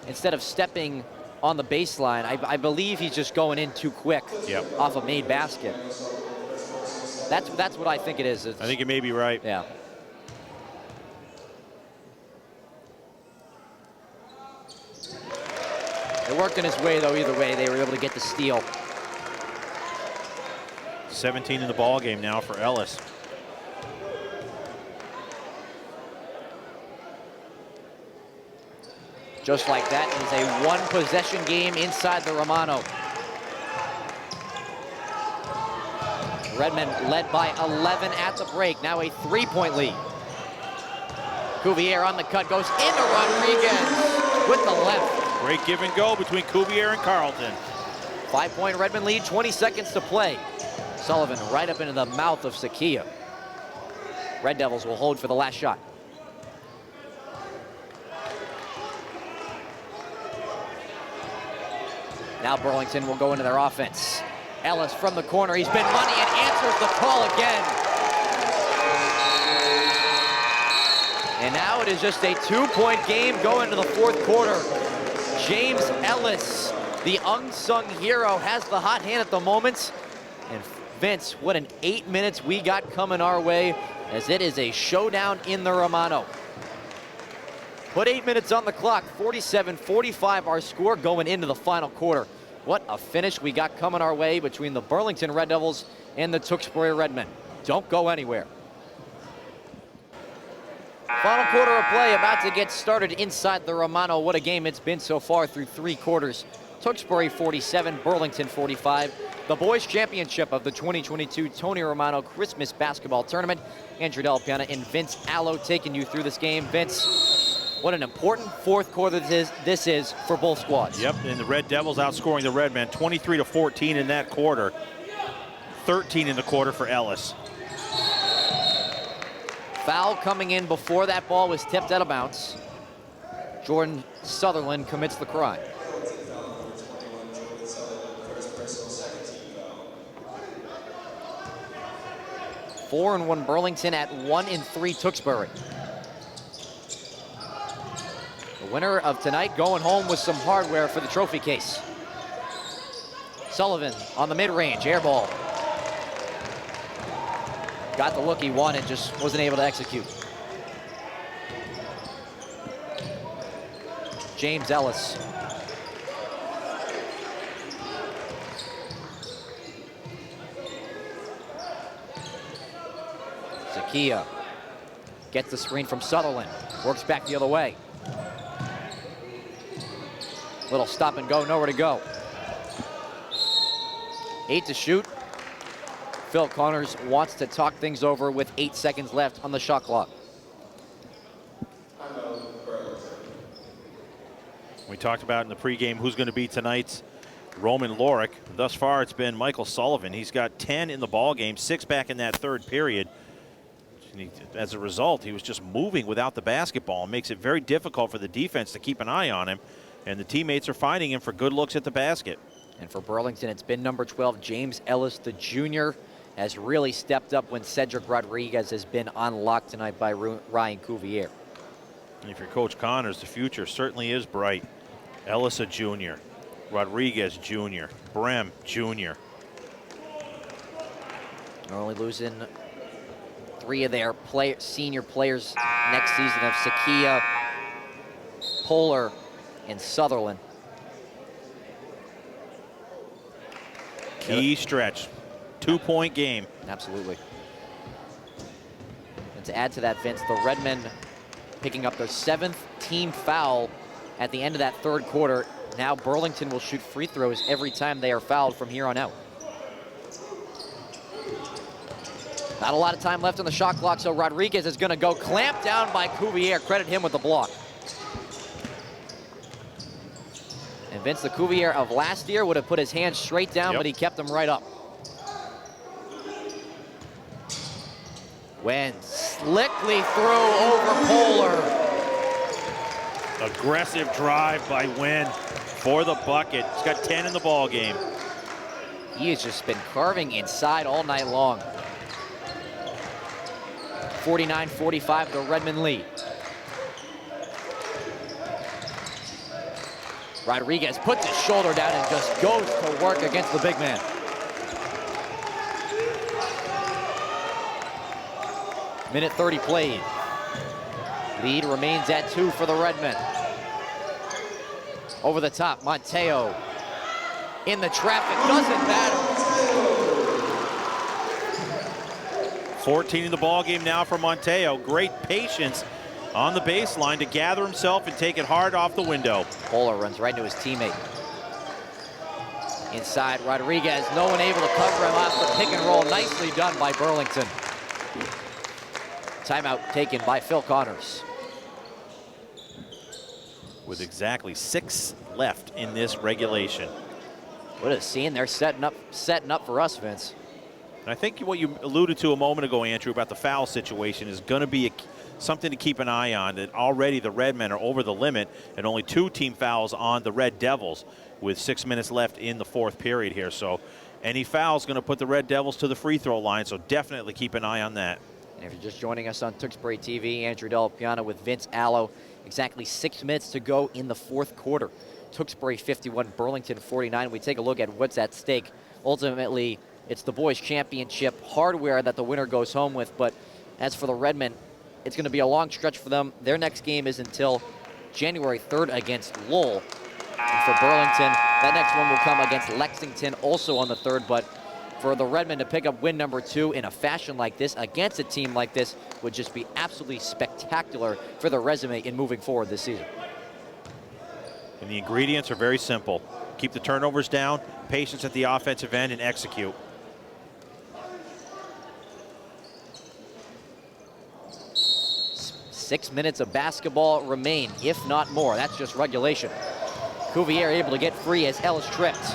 instead of stepping on the baseline. I believe he's just going in too quick off a made basket. That's what I think it is. I think you may be right. Yeah. It worked in his way, though. Either way, they were able to get the steal. 17 in the ball game now for Ellis. Just like that, it is a one-possession game inside the Romano. Redmond led by 11 at the break. Now a three-point lead. Cuvier on the cut, goes into Rodriguez with the left. Great give and go between Cuvier and Carlton. 5-point Redmond lead, 20 seconds to play. Sullivan right up into the mouth of Sakia. Red Devils will hold for the last shot. Now Burlington will go into their offense. Ellis from the corner, he's been money and answers the call again. And now it is just a 2-point game going to the fourth quarter. James Ellis, the unsung hero, has the hot hand at the moment. And Vince, what an 8 minutes we got coming our way, as it is a showdown in the Romano. Put 8 minutes on the clock, 47-45 our score going into the final quarter. What a finish we got coming our way between the Burlington Red Devils and the Tewksbury Redmen. Don't go anywhere. Final quarter of play about to get started inside the Romano. What a game it's been so far through 3 quarters. Tewksbury 47, Burlington 45. The boys championship of the 2022 Tony Romano Christmas Basketball Tournament. Andrew Del Piana and Vince Allo taking you through this game. Vince, what an important fourth quarter this is for both squads. Yep, and the Red Devils outscoring the Redmen 23-14 in that quarter. 13 in the quarter for Ellis. Foul coming in before that ball was tipped out of bounds. Jordan Sutherland commits the crime. Four and 1 Burlington at 1-3 Tewksbury. The winner of tonight going home with some hardware for the trophy case. Sullivan on the mid-range, air ball. Got the look he wanted, just wasn't able to execute. James Ellis. Sakia gets the screen from Sutherland, works back the other way. Little stop and go, nowhere to go. 8 to shoot. Phil Connors wants to talk things over with 8 seconds left on the shot clock. We talked about in the pregame who's going to be tonight's Roman Lorick. Thus far, it's been Michael Sullivan. He's got 10 in the ball game, 6 back in that third period. As a result, he was just moving without the basketball. It makes it very difficult for the defense to keep an eye on him, and the teammates are finding him for good looks at the basket. And for Burlington, it's been number 12, James Ellis, the junior, has really stepped up when Cedric Rodriguez has been unlocked tonight by Ryan Cuvier. And if you're Coach Connors, the future certainly is bright. Ellis a junior, Rodriguez junior, Brem junior. They're only losing 3 of their senior players next season of Sakia, Polar, and Sutherland. Key stretch. 2-point game. Absolutely. And to add to that, Vince, the Redmen picking up their 7th team foul at the end of that third quarter. Now Burlington will shoot free throws every time they are fouled from here on out. Not a lot of time left on the shot clock, so Rodriguez is going to go clamped down by Cuvier. Credit him with the block. And Vince, the Cuvier of last year would have put his hands straight down, but he kept them right up. Wen slickly through over Polar. Aggressive drive by Wen for the bucket. He's got 10 in the ball game. He has just been carving inside all night long. 49-45, the Redmond lead. Rodriguez puts his shoulder down and just goes to work against the big man. Minute 30 played. Lead remains at 2 for the Redmen. Over the top, Monteo in the traffic, doesn't matter. 14 in the ball game now for Monteo. Great patience on the baseline to gather himself and take it hard off the window. Bowler runs right into his teammate. Inside, Rodriguez, no one able to cover him off the pick and roll. Nicely done by Burlington. Timeout taken by Phil Connors. With exactly 6 left in this regulation. What a scene. They're setting up for us, Vince. And I think what you alluded to a moment ago, Andrew, about the foul situation is going to be something to keep an eye on. That already the Redmen are over the limit and only 2 team fouls on the Red Devils with 6 minutes left in the 4th period here. So any foul is going to put the Red Devils to the free throw line, so definitely keep an eye on that. And if you're just joining us on Tewksbury TV, Andrew Della Piana with Vince Allo. Exactly 6 minutes to go in the 4th quarter. Tewksbury 51, Burlington 49. We take a look at what's at stake. Ultimately, it's the boys' championship hardware that the winner goes home with. But as for the Redmen, it's going to be a long stretch for them. Their next game is until January 3rd against Lowell. And for Burlington, that next one will come against Lexington, also on the 3rd. But for the Redmen to pick up win number 2 in a fashion like this against a team like this would just be absolutely spectacular for their resume in moving forward this season. And the ingredients are very simple. Keep the turnovers down, patience at the offensive end, and execute. Six minutes of basketball remain, if not more. That's just regulation. Cuvier able to get free as Ellis tripped.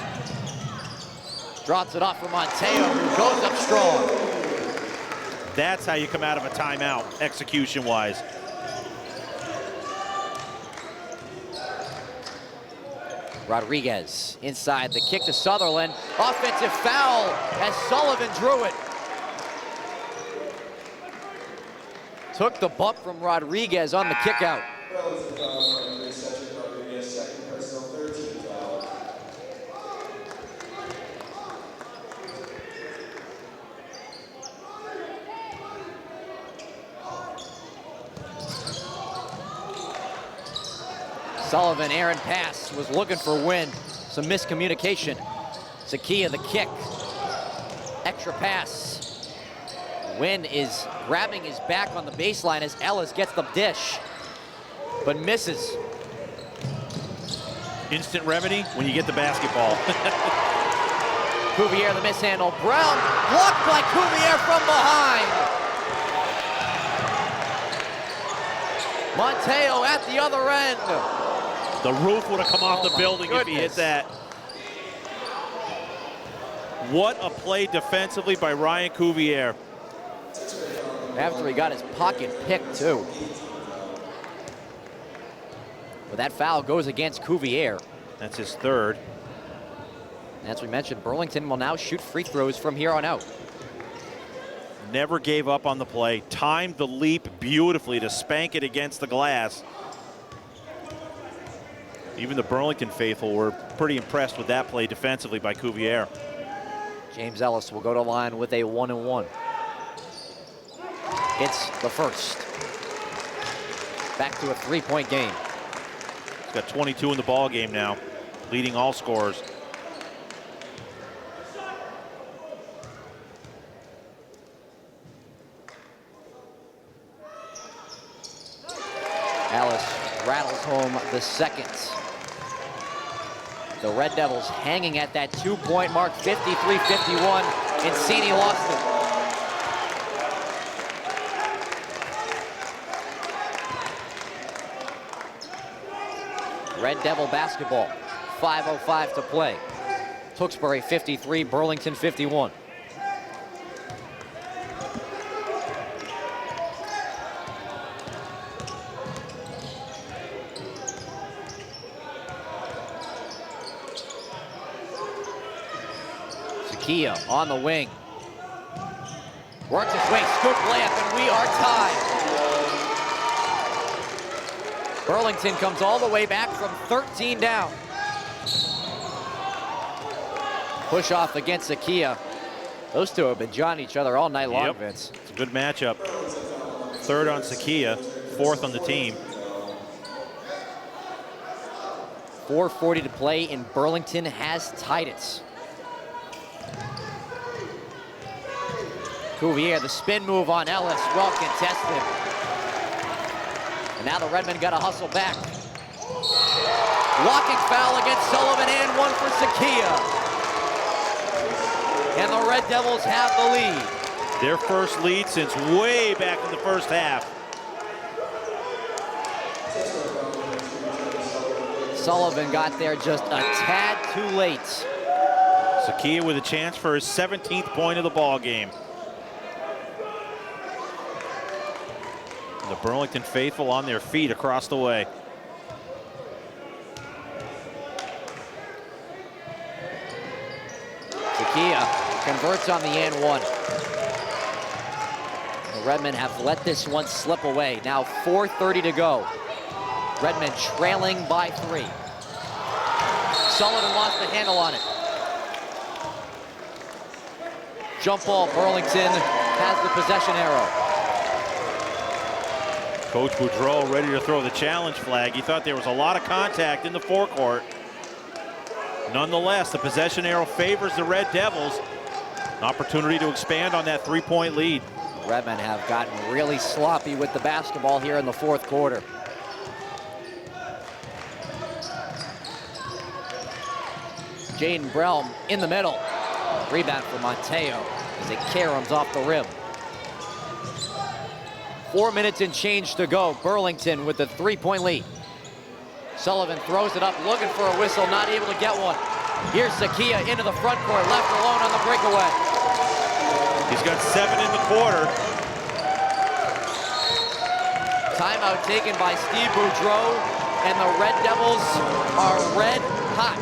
Drops it off for Monteo, who goes up strong. That's how you come out of a timeout, execution-wise. Rodriguez inside, the kick to Sutherland. Offensive foul as Sullivan drew it. Took the bump from Rodriguez on the kick out. Sullivan, Aaron pass, was looking for Wynn. Some miscommunication. Zakia the kick. Extra pass. Wynn is grabbing his back on the baseline as Ellis gets the dish, but misses. Instant remedy when you get the basketball. Cuvier the mishandle. Brown blocked by Cuvier from behind. Monteo at the other end. The roof would have come off the building if he hit that. What a play defensively by Ryan Cuvier. After he got his pocket picked, too. But that foul goes against Cuvier. That's his 3rd. As we mentioned, Burlington will now shoot free throws from here on out. Never gave up on the play. Timed the leap beautifully to spank it against the glass. Even the Burlington faithful were pretty impressed with that play defensively by Cuvier. James Ellis will go to line with a 1-and-1. It's the first. Back to a 3-point game. He's got 22 in the ball game now, leading all scorers. Ellis rattles home the second. The Red Devils hanging at that 2-point mark, 53-51. Incini lost it. Red Devil basketball, 5:05 to play. Tewksbury 53, Burlington 51. Zakia on the wing. Works his way, scoop layup, and we are tied. Burlington comes all the way back from 13 down. Push off against Sakia. Those two have been jawing each other all night long, Yep. Vince. It's a good matchup. Third on Sakia, fourth on the team. 4:40 to play, and Burlington has tied it. Cuvier, the spin move on Ellis, well contested. And now the Redmen got to hustle back. Blocking foul against Sullivan, and one for Sakia. And the Red Devils have the lead. Their first lead since way back in the first half. Sullivan got there just a tad too late. Sakia with a chance for his 17th point of the ball game. The Burlington faithful on their feet across the way. Sakia converts on the and one. The Redmen have let this one slip away. Now 4:30 to go. Redmen trailing by 3. Sullivan lost the handle on it. Jump ball, Burlington has the possession arrow. Coach Boudreau ready to throw the challenge flag. He thought there was a lot of contact in the forecourt. Nonetheless, the possession arrow favors the Red Devils. An opportunity to expand on that 3-point lead. The Redmen have gotten really sloppy with the basketball here in the fourth quarter. Jaden Brelm in the middle. Rebound for Monteo as it caroms off the rim. 4 minutes and change to go. Burlington with the 3-point lead. Sullivan throws it up, looking for a whistle, not able to get one. Here's Sakia into the front court, left alone on the breakaway. He's got 7 in the quarter. Timeout taken by Steve Boudreau, and the Red Devils are red hot.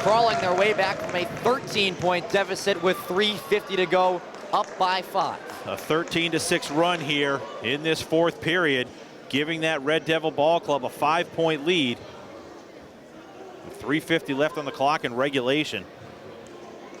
Crawling their way back from a 13-point deficit with 3:50 to go, up by 5. A 13-6 run here in this fourth period, giving that Red Devil ball club a 5-point lead. 3:50 left on the clock in regulation.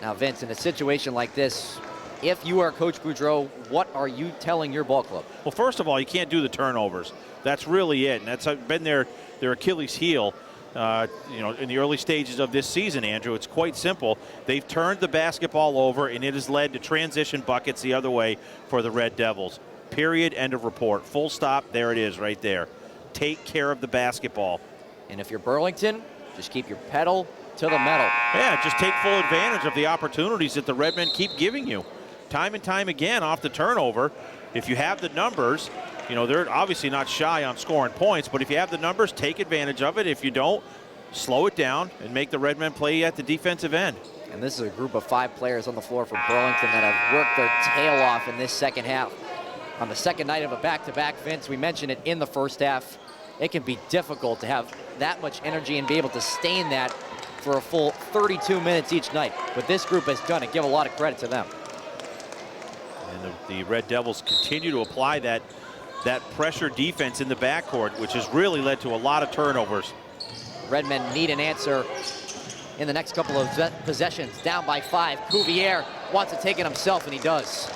Now, Vince, in a situation like this, if you are Coach Boudreau, what are you telling your ball club? Well, first of all, you can't do the turnovers. That's really it, and that's been their Achilles heel. In the early stages of this season, Andrew, it's quite simple. They've turned the basketball over, and it has led to transition buckets the other way for the Red Devils. Period, end of report. Full stop, there it is right there. Take care of the basketball. And if you're Burlington, just keep your pedal to the metal. Yeah, just take full advantage of the opportunities that the Redmen keep giving you. Time and time again off the turnover. If you have the numbers, they're obviously not shy on scoring points, but if you have the numbers, take advantage of it. If you don't, slow it down and make the Redmen play at the defensive end. And this is a group of 5 players on the floor for Burlington that have worked their tail off in this second half. On the second night of a back-to-back, Vince, we mentioned it in the first half, it can be difficult to have that much energy and be able to sustain that for a full 32 minutes each night. But this group has done it. Give a lot of credit to them. And the Red Devils continue to apply that pressure defense in the backcourt, which has really led to a lot of turnovers. Redmen need an answer in the next couple of possessions. Down by 5. Cuvier wants to take it himself, and he does.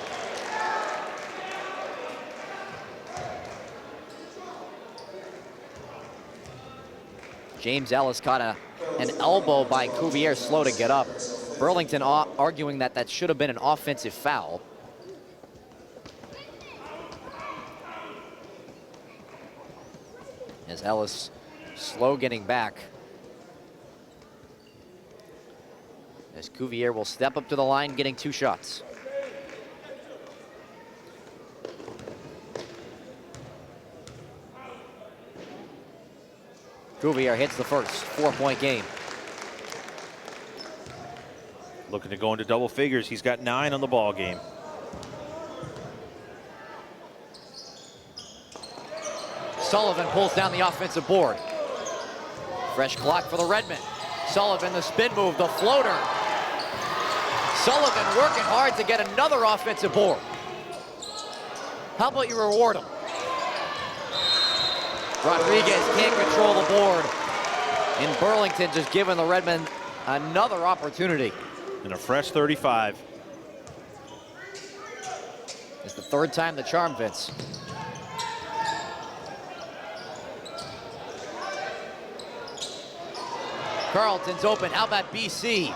James Ellis caught an elbow by Cuvier, slow to get up. Burlington arguing that should have been an offensive foul. As Ellis slow getting back. As Cuvier will step up to the line, getting 2 shots. Cuvier hits the first 4-point game. Looking to go into double figures. He's got 9 on the ball game. Sullivan pulls down the offensive board. Fresh clock for the Redmen. Sullivan, the spin move, the floater. Sullivan working hard to get another offensive board. How about you reward him? Rodriguez can't control the board. And Burlington just giving the Redmen another opportunity. And a fresh 35. It's the third time the charm, Vince. Carleton's open. How about BC?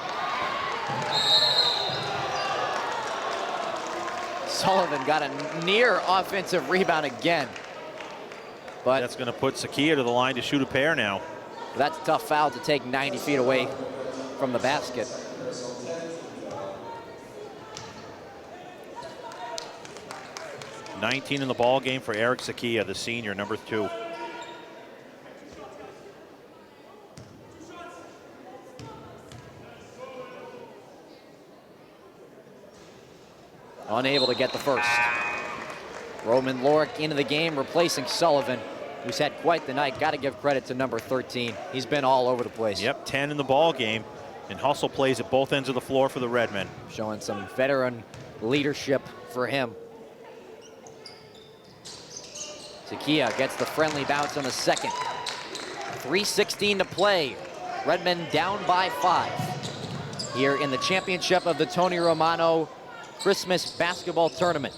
Sullivan got a near offensive rebound again. But that's going to put Sakia to the line to shoot a pair now. That's a tough foul to take 90 feet away from the basket. $19 in the ball game for Eric Sakia, the senior, number 2. Unable to get the first. Roman Lorick into the game, replacing Sullivan, who's had quite the night. Got to give credit to number 13. He's been all over the place. Yep, 10 in the ball game, and hustle plays at both ends of the floor for the Redmen. Showing some veteran leadership for him. Sakia gets the friendly bounce on the second. 3:16 to play. Redmen down by 5 here in the championship of the Tony Romano Christmas basketball tournament.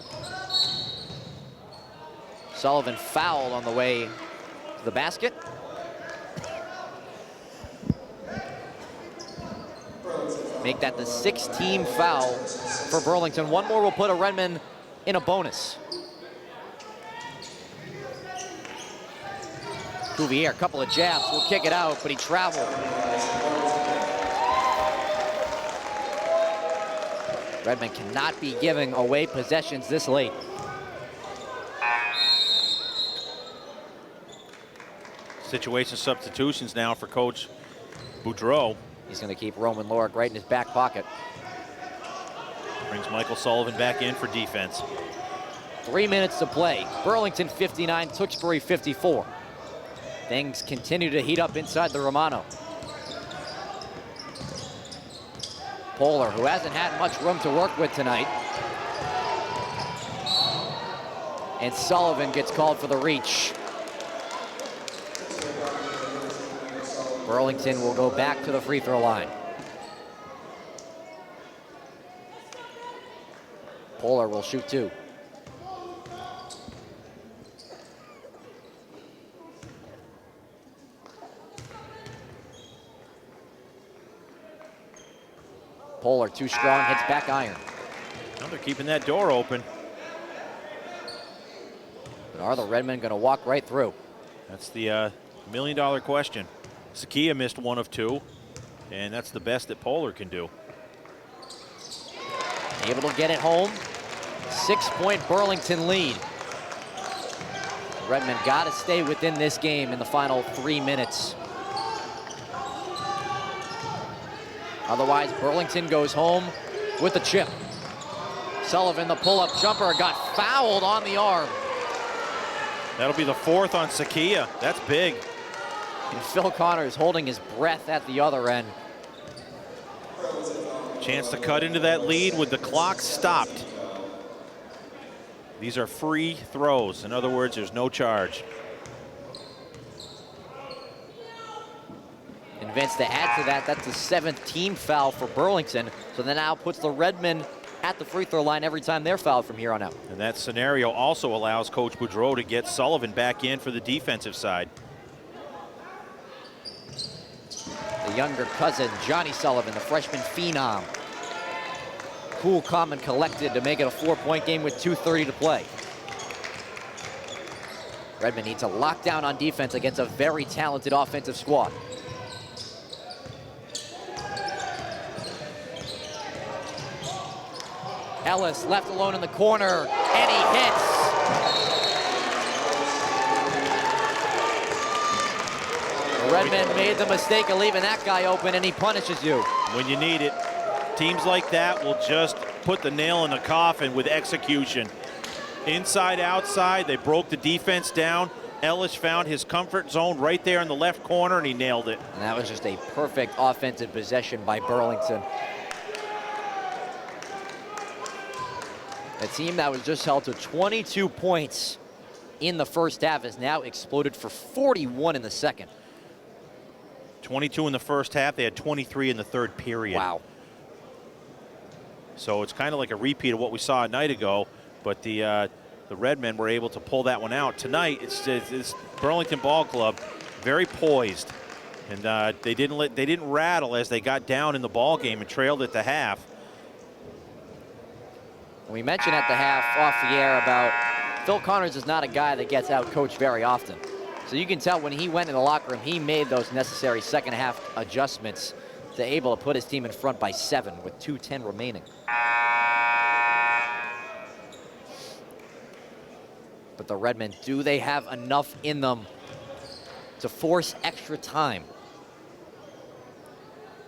Sullivan fouled on the way to the basket. Make that the 6th-team foul for Burlington. One more will put a Redmen in a bonus. Cuvier, a couple of jabs, will kick it out, but he traveled. Redmen cannot be giving away possessions this late. Situation substitutions now for Coach Boudreau. He's going to keep Roman Lorick right in his back pocket. Brings Michael Sullivan back in for defense. 3 minutes to play. Burlington 59, Tewksbury 54. Things continue to heat up inside the Romano. Poehler, who hasn't had much room to work with tonight. And Sullivan gets called for the reach. Burlington will go back to the free throw line. Poehler will shoot 2. Poehler too strong, hits back iron. Now they're keeping that door open. But are the Redmen going to walk right through? That's the million-dollar question. Sakia missed 1 of 2, and that's the best that Poehler can do. Able to get it home. 6-point Burlington lead. Redmen got to stay within this game in the final 3 minutes. Otherwise, Burlington goes home with a chip. Sullivan, the pull-up jumper, got fouled on the arm. That'll be the 4th on Sakia. That's big. And Phil Connors holding his breath at the other end. Chance to cut into that lead with the clock stopped. These are free throws. In other words, there's no charge. And Vince, to add to that, that's the 7th team foul for Burlington. So that now puts the Redmen at the free throw line every time they're fouled from here on out. And that scenario also allows Coach Boudreau to get Sullivan back in for the defensive side. The younger cousin, Johnny Sullivan, the freshman phenom. Cool, calm, and collected to make it a 4-point game with 2:30 to play. Redmen needs to lock down on defense against a very talented offensive squad. Ellis left alone in the corner, and he hits. The Redmen made the mistake of leaving that guy open, and he punishes you. When you need it, teams like that will just put the nail in the coffin with execution. Inside, outside, they broke the defense down. Ellis found his comfort zone right there in the left corner, and he nailed it. And that was just a perfect offensive possession by Burlington. A team that was just held to 22 points in the first half has now exploded for 41 in the second. 22 in the first half. They had 23 in the third period. Wow. So it's kind of like a repeat of what we saw a night ago, but the Redmen were able to pull that one out. Tonight, it's Burlington Ball Club, very poised, and they didn't rattle as they got down in the ball game and trailed at the half. We mentioned at the half off the air about Phil Connors is not a guy that gets out coached very often. So you can tell when he went in the locker room, he made those necessary second half adjustments to able to put his team in front by 7 with 2:10 remaining. But the Redmen, do they have enough in them to force extra time?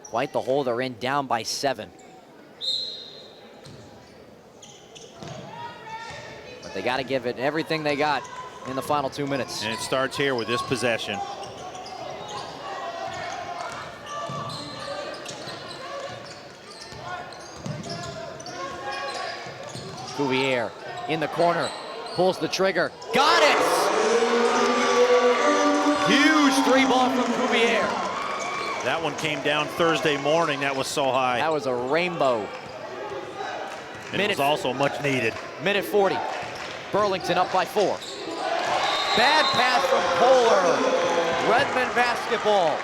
Quite the hole they're in, down by 7. But they got to give it everything they got in the final 2 minutes. And it starts here with this possession. Cuvier in the corner, pulls the trigger, got it! Huge 3-ball from Cuvier. That one came down Thursday morning. That was so high. That was a rainbow. And it was also much needed. Minute 40. Burlington up by 4. Bad pass from Polar. Redmond basketball.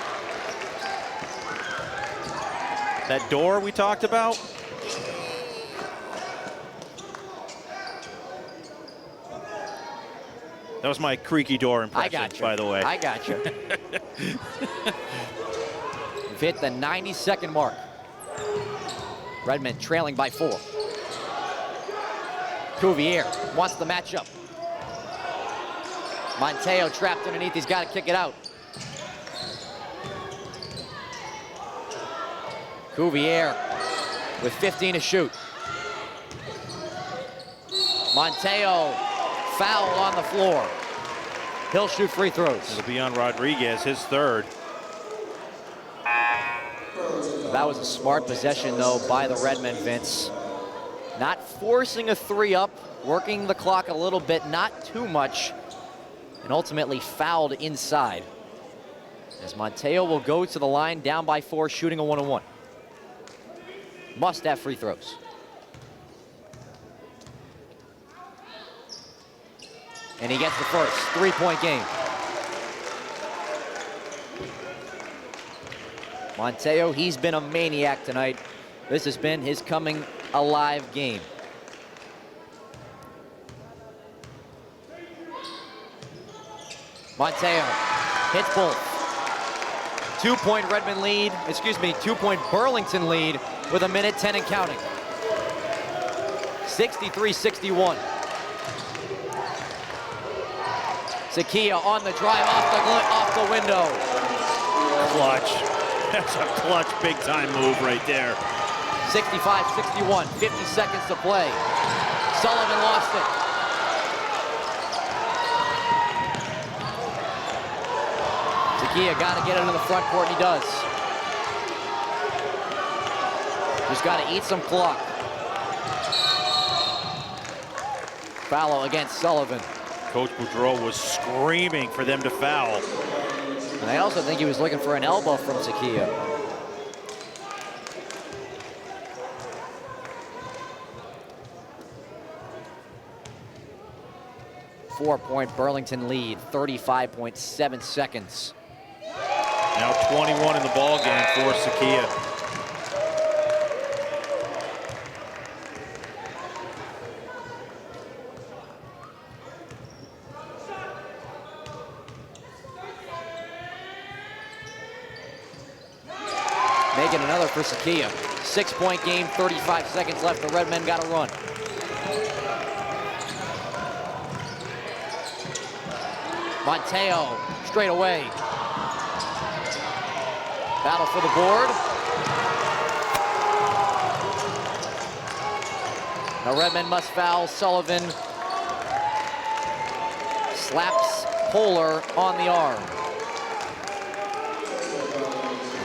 That door we talked about? That was my creaky door impression, I got you. by the way. I got you. We've hit the 90-second mark. Redmond trailing by 4. Cuvier wants the matchup. Monteo trapped underneath. He's got to kick it out. Cuvier with 15 to shoot. Monteo foul on the floor. He'll shoot free throws. It'll be on Rodriguez, his third. That was a smart possession, though, by the Redmen, Vince. Not forcing a 3 up, working the clock a little bit, not too much, and ultimately fouled inside. As Monteo will go to the line, down by 4, shooting a 1-on-1. Must have free throws. And he gets the first 3-point game. Monteo, he's been a maniac tonight. This has been his coming alive game. Monteo hits both. 2-point Redmond lead, 2-point Burlington lead with 1:10 and counting. 63-61. Sakia on the drive off the window. Clutch. That's a clutch big-time move right there. 65-61, 50 seconds to play. Sullivan lost it. Sakia got to get into the front court, and he does. Just got to eat some clock. Foul against Sullivan. Coach Boudreau was screaming for them to foul. And I also think he was looking for an elbow from Sakia. Four-point Burlington lead, 35.7 seconds. Now 21 in the ball game for Sakia. Making another for Sakia. 6-point game, 35 seconds left. The Redmen got to run. Monteo straight away. Battle for the board. Now Redmen must foul. Sullivan slaps Polar on the arm.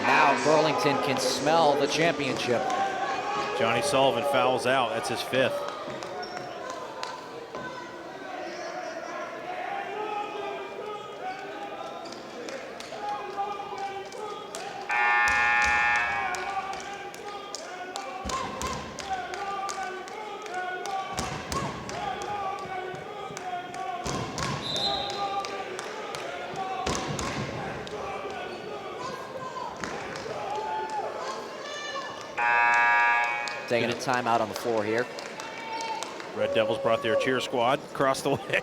Now Burlington can smell the championship. Johnny Sullivan fouls out. That's his 5th. taking a timeout on the floor here. Red Devils brought their cheer squad across the way.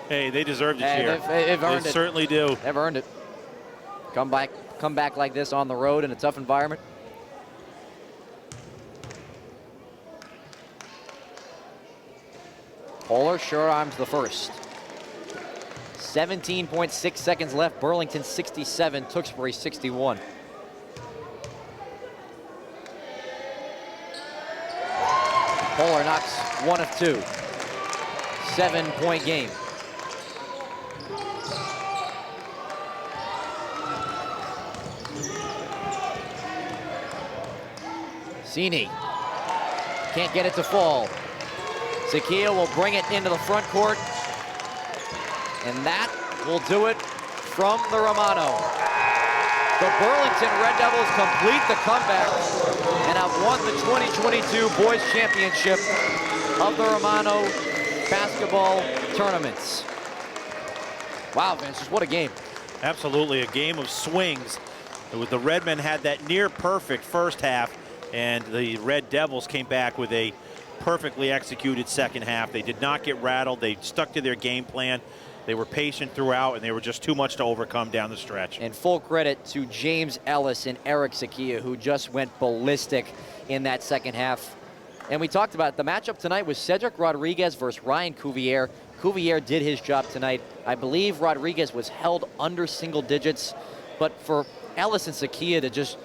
Hey, they deserve the cheer. They've earned they it. Certainly do. They've earned it. Come back like this on the road in a tough environment. Polar sure arms the first. 17.6 seconds left. Burlington 67, Tewksbury 61. Polar knocks one of two. 7-point game. Cini can't get it to fall. Zakia will bring it into the front court, and that will do it from the Romano. The Burlington Red Devils complete the comeback and have won the 2022 Boys Championship of the Romano basketball tournaments. Wow, Vince, what a game. Absolutely, a game of swings. The Redmen had that near perfect first half, and the Red Devils came back with a perfectly executed second half. They did not get rattled. They stuck to their game plan. They were patient throughout, and they were just too much to overcome down the stretch. And full credit to James Ellis and Eric Zakia, who just went ballistic in that second half. And we talked about it. The matchup tonight was Cedric Rodriguez versus Ryan Cuvier. Cuvier did his job tonight. I believe Rodriguez was held under single digits, but for Ellis and Zakia to just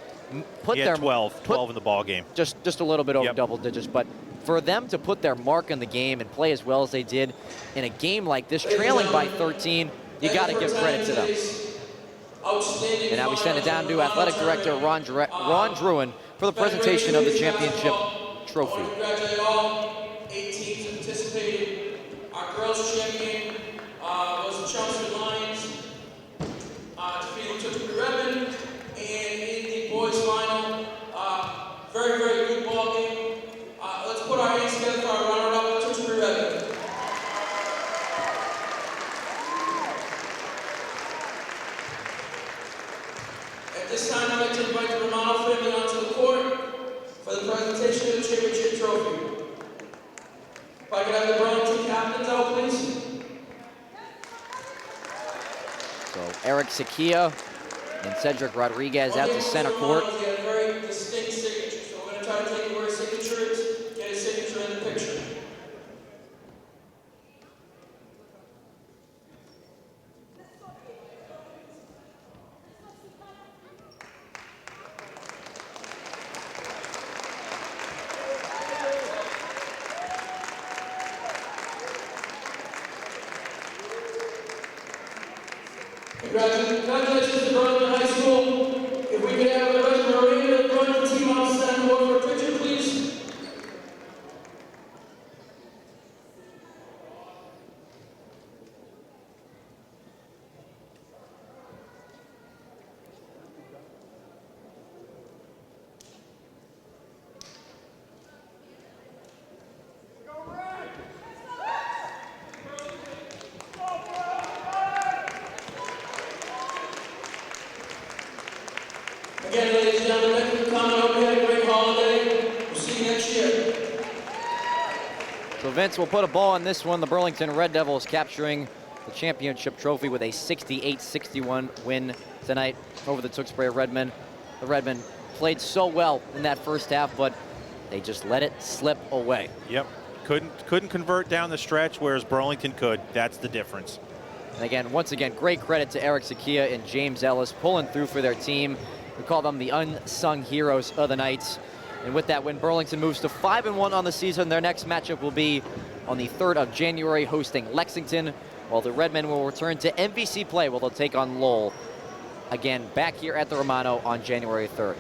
put he had 12 in the ball game. Just a little bit over double digits, but for them to put their mark in the game and play as well as they did in a game like this, trailing by 13, you got to give credit to them. And now we send it down to Athletic Director Ron Druin for the presentation of the championship trophy. Congratulate all 8 teams that participated. Our girls champion was the Chelmsford Lions, defeating Tewksbury Redmen, and in the boys final, very, very good ball game. Let's put our hands together for our runner-up, Tewksbury Redmen. At this time, I'd like to invite the Romano family onto the court for the presentation of the championship trophy. If I could have the Burlington captains out, please. So Eric Zakia and Cedric Rodriguez out to center court. He had a very distinct signature, so we're going to try to take where his signature is, get his signature in the picture. Congratulations to Burlington High School. If we could have the rest of the Burlington team on stand for a picture, please. Again, ladies and gentlemen, thank you for coming over. We had a great holiday. We'll see you next year. So Vince will put a ball on this one. The Burlington Red Devils capturing the championship trophy with a 68-61 win tonight over the Tewksbury Redmen. The Redmen played so well in that first half, but they just let it slip away. Yep, couldn't convert down the stretch, whereas Burlington could. That's the difference. And again, once again, great credit to Eric Zakia and James Ellis pulling through for their team. We call them the unsung heroes of the night. And with that win, Burlington moves to 5-1 on the season. Their next matchup will be on the 3rd of January, hosting Lexington, while the Redmen will return to MVC play, where they'll take on Lowell. Again, back here at the Romano on January 3rd.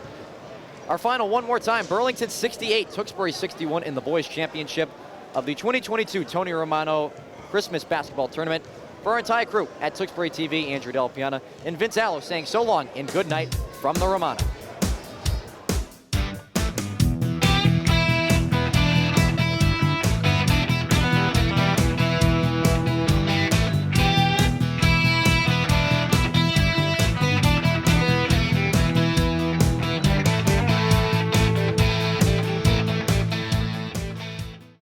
Our final one more time, Burlington 68, Tewksbury 61 in the boys championship of the 2022 Tony Romano Christmas basketball tournament. For our entire crew at Tewksbury TV, Andrew Del Piana and Vince Allo saying so long and good night from the Romano.